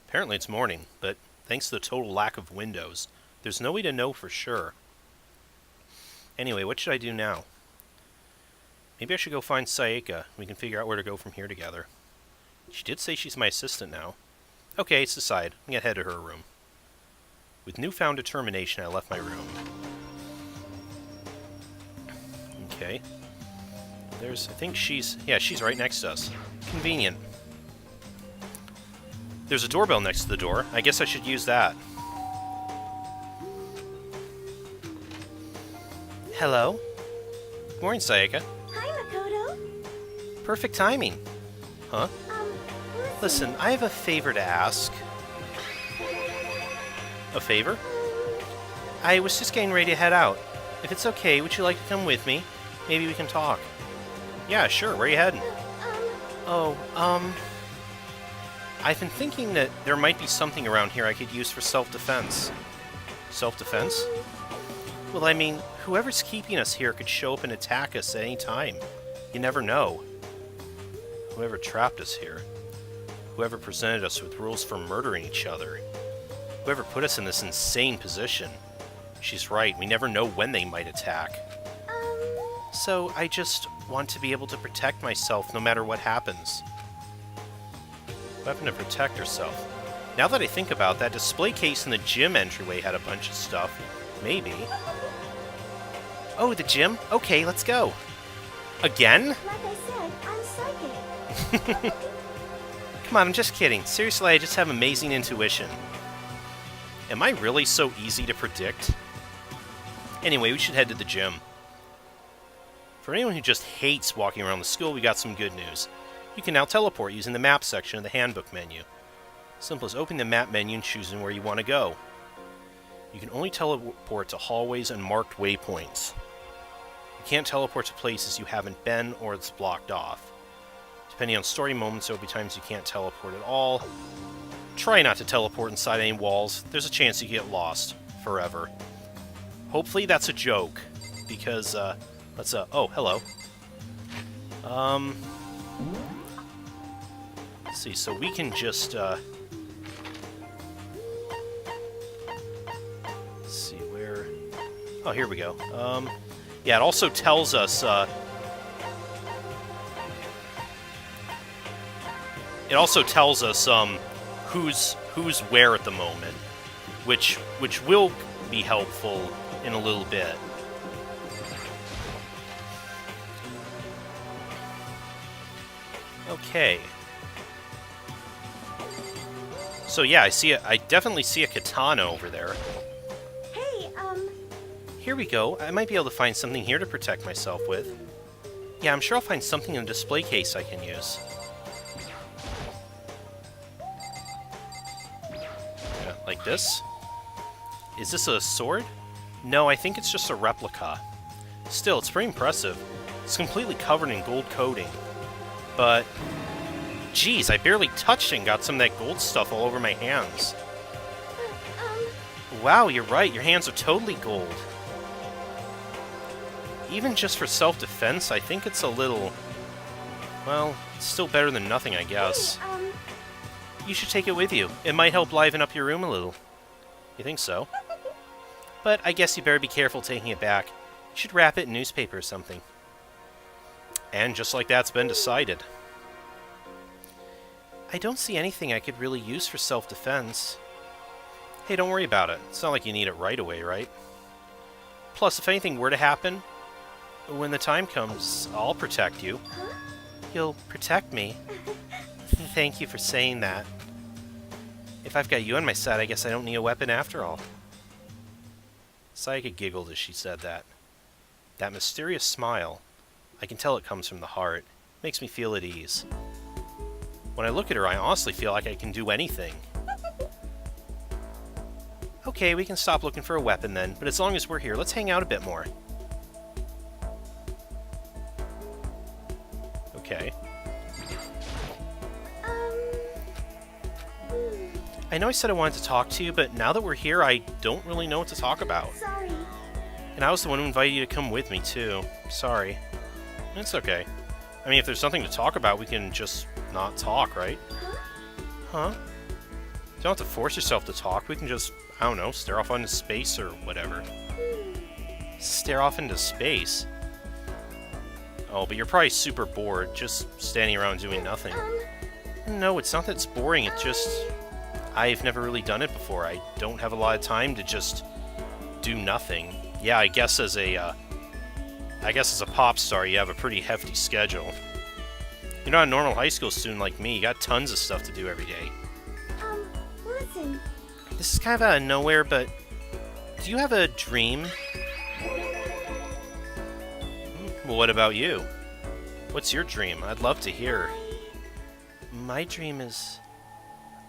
S2: Apparently it's morning, but thanks to the total lack of windows, there's no way to know for sure. Anyway, what should I do now? Maybe I should go find Sayaka. We can figure out where to go from here together. She did say she's my assistant now. Okay, it's decided. I'm gonna head to her room. With newfound determination, I left my room. Okay. I think she's right next to us. Convenient. There's a doorbell next to the door. I guess I should use that. Hello? Good morning, Sayaka.
S4: Hi, Makoto.
S2: Perfect timing. Huh?
S4: Listen.
S2: Listen, I have a favor to ask. A favor? I was just getting ready to head out. If it's okay, would you like to come with me? Maybe we can talk. Yeah, sure. Where are you heading? I've been thinking that there might be something around here I could use for self-defense. Self-defense? Well, I mean, whoever's keeping us here could show up and attack us at any time. You never know. Whoever trapped us here. Whoever presented us with rules for murdering each other. Whoever put us in this insane position. She's right, we never know when they might attack. So, I just want to be able to protect myself no matter what happens. Weapon to protect herself. Now that I think about that, display case in the gym entryway had a bunch of stuff. Maybe. Oh, the gym? Okay, let's go. Again?
S4: Like I said, I'm psychic.
S2: Come on, I'm just kidding. Seriously, I just have amazing intuition. Am I really so easy to predict? Anyway, we should head to the gym. For anyone who just hates walking around the school, we got some good news. You can now teleport using the map section of the handbook menu. Simple as opening the map menu and choosing where you want to go. You can only teleport to hallways and marked waypoints. You can't teleport to places you haven't been or it's blocked off. Depending on story moments, there will be times you can't teleport at all. Try not to teleport inside any walls. There's a chance you get lost forever. Hopefully that's a joke, because, oh, hello. Let's see, so we can just, let's see, where... Oh, here we go. Yeah, it also tells us, who's where at the moment, which will be helpful in a little bit. Okay. So yeah, I definitely see a katana over there.
S4: Hey,
S2: Here we go. I might be able to find something here to protect myself with. Yeah, I'm sure I'll find something in the display case I can use. Yeah, like this. Is this a sword? No, I think it's just a replica. Still, it's pretty impressive. It's completely covered in gold coating. But, geez, I barely touched it and got some of that gold stuff all over my hands. Wow, you're right. Your hands are totally gold. Even just for self-defense, I think it's a little... Well, it's still better than nothing, I guess.
S4: hey,
S2: You should take it with you. It might help liven up your room a little. You think so? But I guess you better be careful taking it back. You should wrap it in newspaper or something. And just like that's been decided. I don't see anything I could really use for self-defense. Hey, don't worry about it. It's not like you need it right away, right? Plus, if anything were to happen, when the time comes, I'll protect you. You'll protect me? Thank you for saying that. If I've got you on my side, I guess I don't need a weapon after all. Sayaka giggled as she said that. That mysterious smile, I can tell it comes from the heart, makes me feel at ease. When I look at her, I honestly feel like I can do anything. Okay, we can stop looking for a weapon then, but as long as we're here, let's hang out a bit more. Okay. I know I said I wanted to talk to you, but now that we're here, I don't really know what to talk about.
S4: Sorry.
S2: And I was the one who invited you to come with me, too. Sorry. It's okay. I mean, if there's something to talk about, we can just not talk, right? Huh? You don't have to force yourself to talk. We can just, I don't know, stare off into space or whatever. Stare off into space? Oh, but you're probably super bored, just standing around doing nothing. No, it's not that it's boring, it's just... I've never really done it before. I don't have a lot of time to just do nothing. Yeah, I guess as a pop star, you have a pretty hefty schedule. You're not a normal high school student like me. You got tons of stuff to do every day.
S4: Listen.
S2: This is kind of out of nowhere, but do you have a dream? Well, what about you? What's your dream? I'd love to hear. My dream is...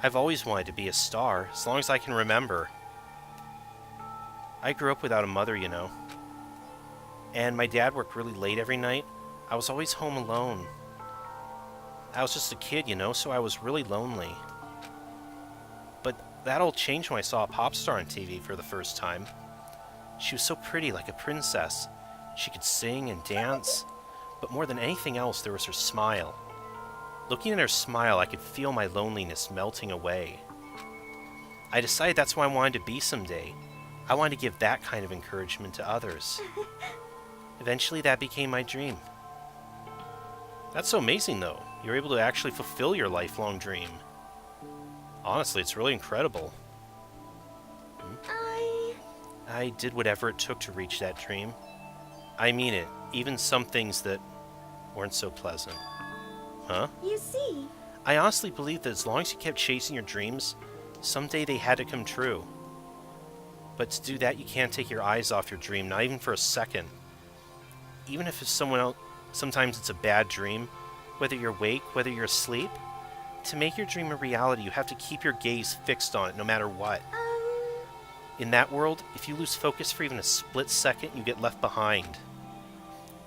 S2: I've always wanted to be a star, as long as I can remember. I grew up without a mother, you know. And my dad worked really late every night. I was always home alone. I was just a kid, you know, so I was really lonely. But that all changed when I saw a pop star on TV for the first time. She was so pretty, like a princess. She could sing and dance, but more than anything else, there was her smile. Looking at her smile, I could feel my loneliness melting away. I decided that's what I wanted to be someday. I wanted to give that kind of encouragement to others. Eventually, that became my dream. That's so amazing, though. You're able to actually fulfill your lifelong dream. Honestly, it's really incredible. I did whatever it took to reach that dream. I mean it, even some things that weren't so pleasant. Huh?
S4: You see.
S2: I honestly believe that as long as you kept chasing your dreams, someday they had to come true. But to do that, you can't take your eyes off your dream, not even for a second. Even if it's someone else, sometimes it's a bad dream, whether you're awake, whether you're asleep. To make your dream a reality, you have to keep your gaze fixed on it, no matter what. In that world, if you lose focus for even a split second, you get left behind.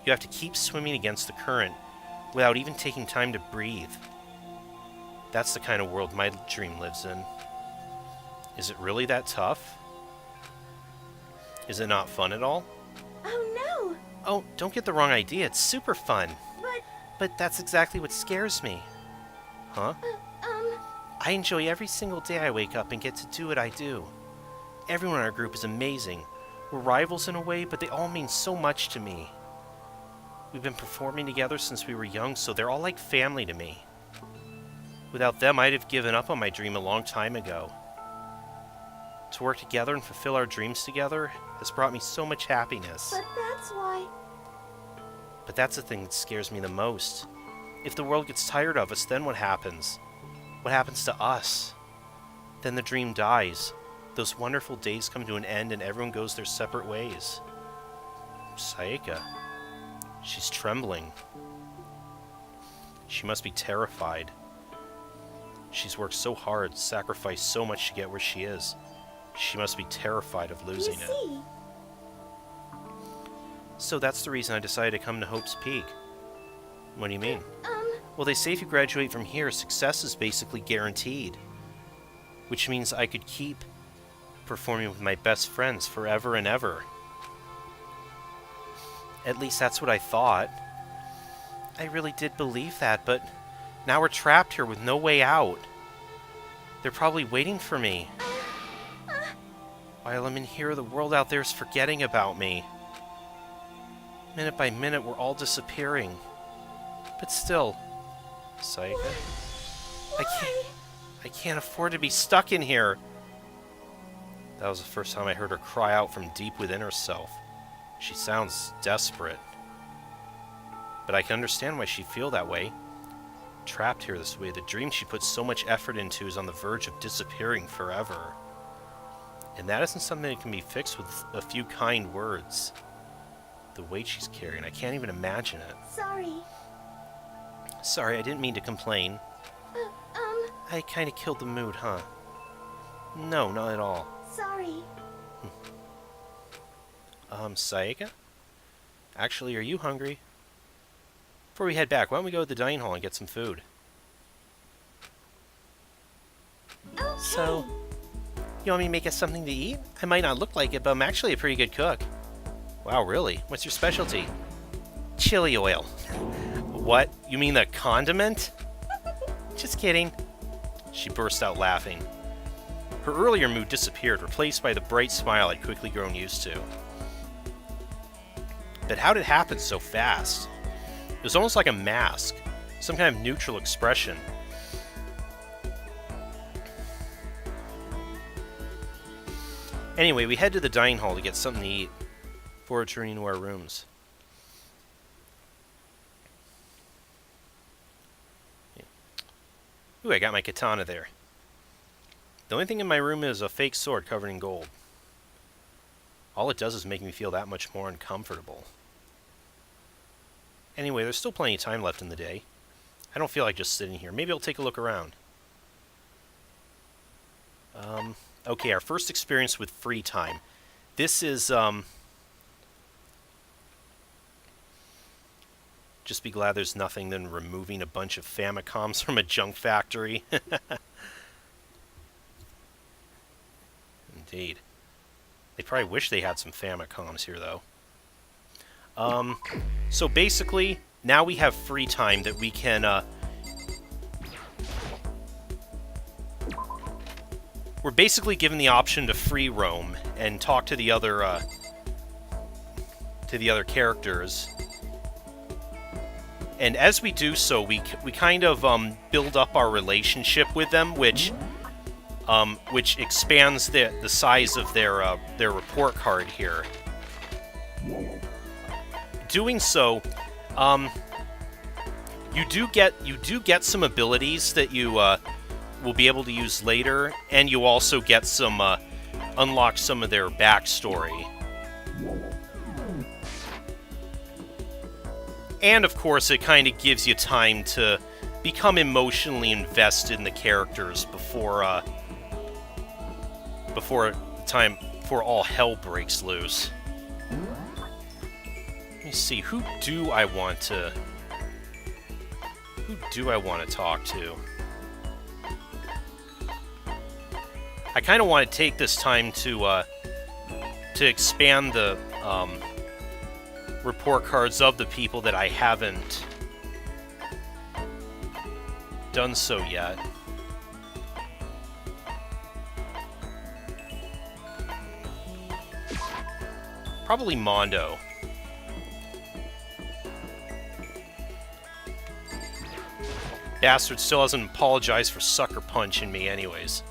S2: You have to keep swimming against the current, without even taking time to breathe. That's the kind of world my dream lives in. Is it really that tough? Is it not fun at all?
S4: Oh no!
S2: Oh, don't get the wrong idea, it's super fun. But that's exactly what scares me. Huh? I enjoy every single day I wake up and get to do what I do. Everyone in our group is amazing. We're rivals in a way, but they all mean so much to me. We've been performing together since we were young, so they're all like family to me. Without them, I'd have given up on my dream a long time ago. To work together and fulfill our dreams together has brought me so much happiness.
S4: But that's why...
S2: But that's the thing that scares me the most. If the world gets tired of us, then what happens? What happens to us? Then the dream dies. Those wonderful days come to an end and everyone goes their separate ways. Sayaka. She's trembling. She must be terrified. She's worked so hard, sacrificed so much to get where she is. She must be terrified of losing it. So that's the reason I decided to come to Hope's Peak. What do you mean? Well, they say if you graduate from here, success is basically guaranteed. Which means I could keep performing with my best friends forever and ever. At least that's what I thought. I really did believe that, but now we're trapped here with no way out. They're probably waiting for me. While I'm in here, the world out there is forgetting about me. Minute by minute, we're all disappearing. But still, Sayaka, I can't afford to be stuck in here. That was the first time I heard her cry out from deep within herself. She sounds desperate. But I can understand why she'd feel that way. Trapped here this way, the dream she put so much effort into is on the verge of disappearing forever. And that isn't something that can be fixed with a few kind words. The weight she's carrying, I can't even imagine it.
S4: Sorry.
S2: Sorry, I didn't mean to complain. I kind of killed the mood, huh? No, not at all.
S4: Sorry.
S2: Sayaka? Actually, are you hungry? Before we head back, why don't we go to the dining hall and get some food?
S4: Okay.
S2: So, you want me to make us something to eat? I might not look like it, but I'm actually a pretty good cook. Wow, really? What's your specialty? Chili oil. What? You mean the condiment? Just kidding. She burst out laughing. Her earlier mood disappeared, replaced by the bright smile I'd quickly grown used to. But how did it happen so fast? It was almost like a mask, some kind of neutral expression. Anyway, we head to the dining hall to get something to eat before returning to our rooms. Ooh, I got my katana there. The only thing in my room is a fake sword covered in gold. All it does is make me feel that much more uncomfortable. Anyway, there's still plenty of time left in the day. I don't feel like just sitting here. Maybe I'll take a look around. Okay, our first experience with free time. This is, just be glad there's nothing than removing a bunch of Famicoms from a junk factory. Indeed. They probably wish they had some Famicoms here, though. So basically, now we have free time that we can, we're basically given the option to free roam and talk to the other characters. And as we do so, we kind of build up our relationship with them, which expands the size of their report card here. Doing so, you do get some abilities that you will be able to use later, and you also get some unlock some of their backstory. And of course, it kind of gives you time to become emotionally invested in the characters before all hell breaks loose. Let me see, who do I want to talk to? I kind of want to take this time to expand the report cards of the people that I haven't done so yet. Probably Mondo. Bastard still hasn't apologized for sucker punching me anyways.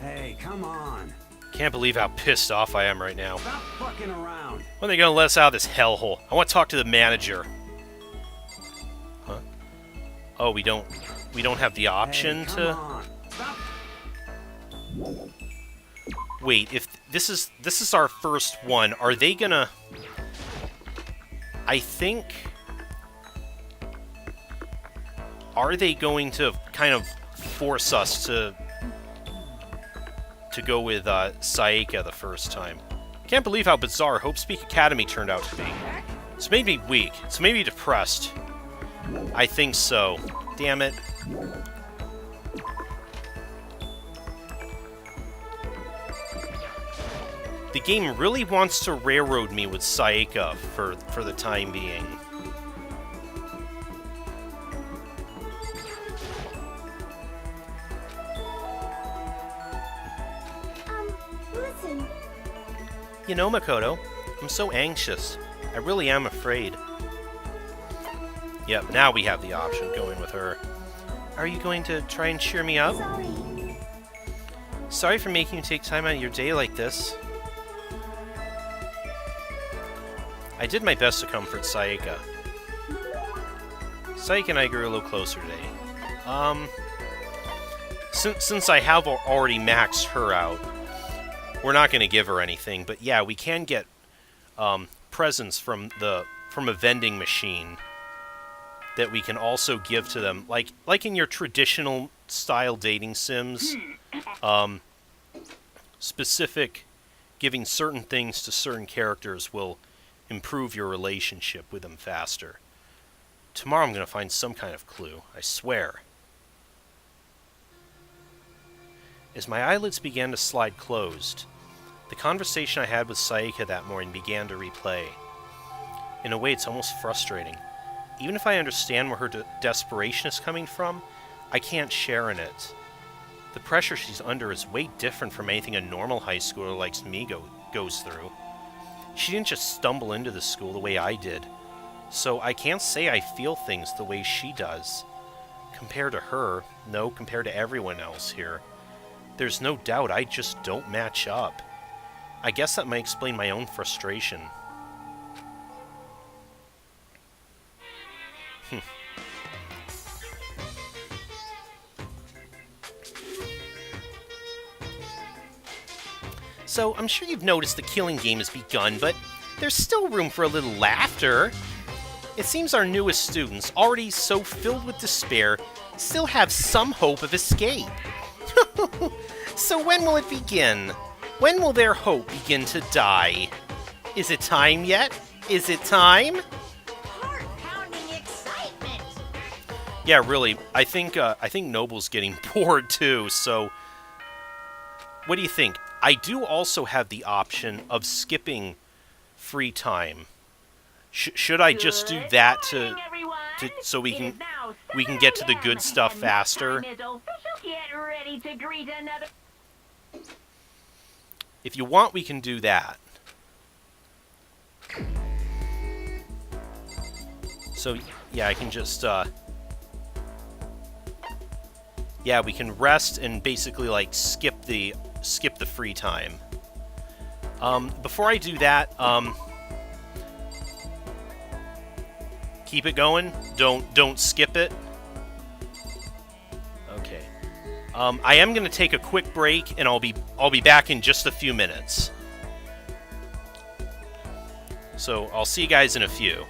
S3: Hey, come on.
S2: Can't believe how pissed off I am right now.
S3: Stop fucking around.
S2: When are they gonna let us out of this hellhole? I want to talk to the manager. Huh? Oh, we don't have the option
S3: Hey,
S2: to...
S3: come on. Stop.
S2: Wait, if this is our first one, are they gonna... I think... Are they going to kind of force us to go with Sayaka the first time? Can't believe how bizarre Hope Speak Academy turned out to be. It's made me weak. It's made me depressed. I think so. Damn it. The game really wants to railroad me with Sayaka for the time being.
S4: listen.
S2: You know, Makoto, I'm so anxious. I really am afraid. Yep, now we have the option going with her. Are you going to try and cheer me up?
S4: Sorry.
S2: Sorry for making you take time out of your day like this. I did my best to comfort Sayaka. Sayaka and I grew a little closer today. Since I have already maxed her out, we're not going to give her anything, but yeah, we can get presents from a vending machine that we can also give to them, like in your traditional style dating sims. Specific giving certain things to certain characters will improve your relationship with them faster. Tomorrow I'm going to find some kind of clue, I swear. As my eyelids began to slide closed, the conversation I had with Sayaka that morning began to replay. In a way, it's almost frustrating. Even if I understand where her desperation is coming from, I can't share in it. The pressure she's under is way different from anything a normal high schooler like me goes through. She didn't just stumble into the school the way I did, so I can't say I feel things the way she does. Compared to her, no, compared to everyone else here, there's no doubt I just don't match up. I guess that might explain my own frustration. So, I'm sure you've noticed the killing game has begun, but there's still room for a little laughter. It seems our newest students, already so filled with despair, still have some hope of escape. So when will it begin? When will their hope begin to die? Is it time yet? Is it time?
S5: Heart-pounding excitement!
S2: Yeah, really, I think Noble's getting bored too, so... What do you think? I do also have the option of skipping free time. Should I just do that so we can get to the good stuff faster? If you want, we can do that. So yeah, I can just yeah, we can rest and basically like skip the free time. Before I do that, keep it going. Don't skip it. Okay. I am going to take a quick break, and I'll be back in just a few minutes. So I'll see you guys in a few.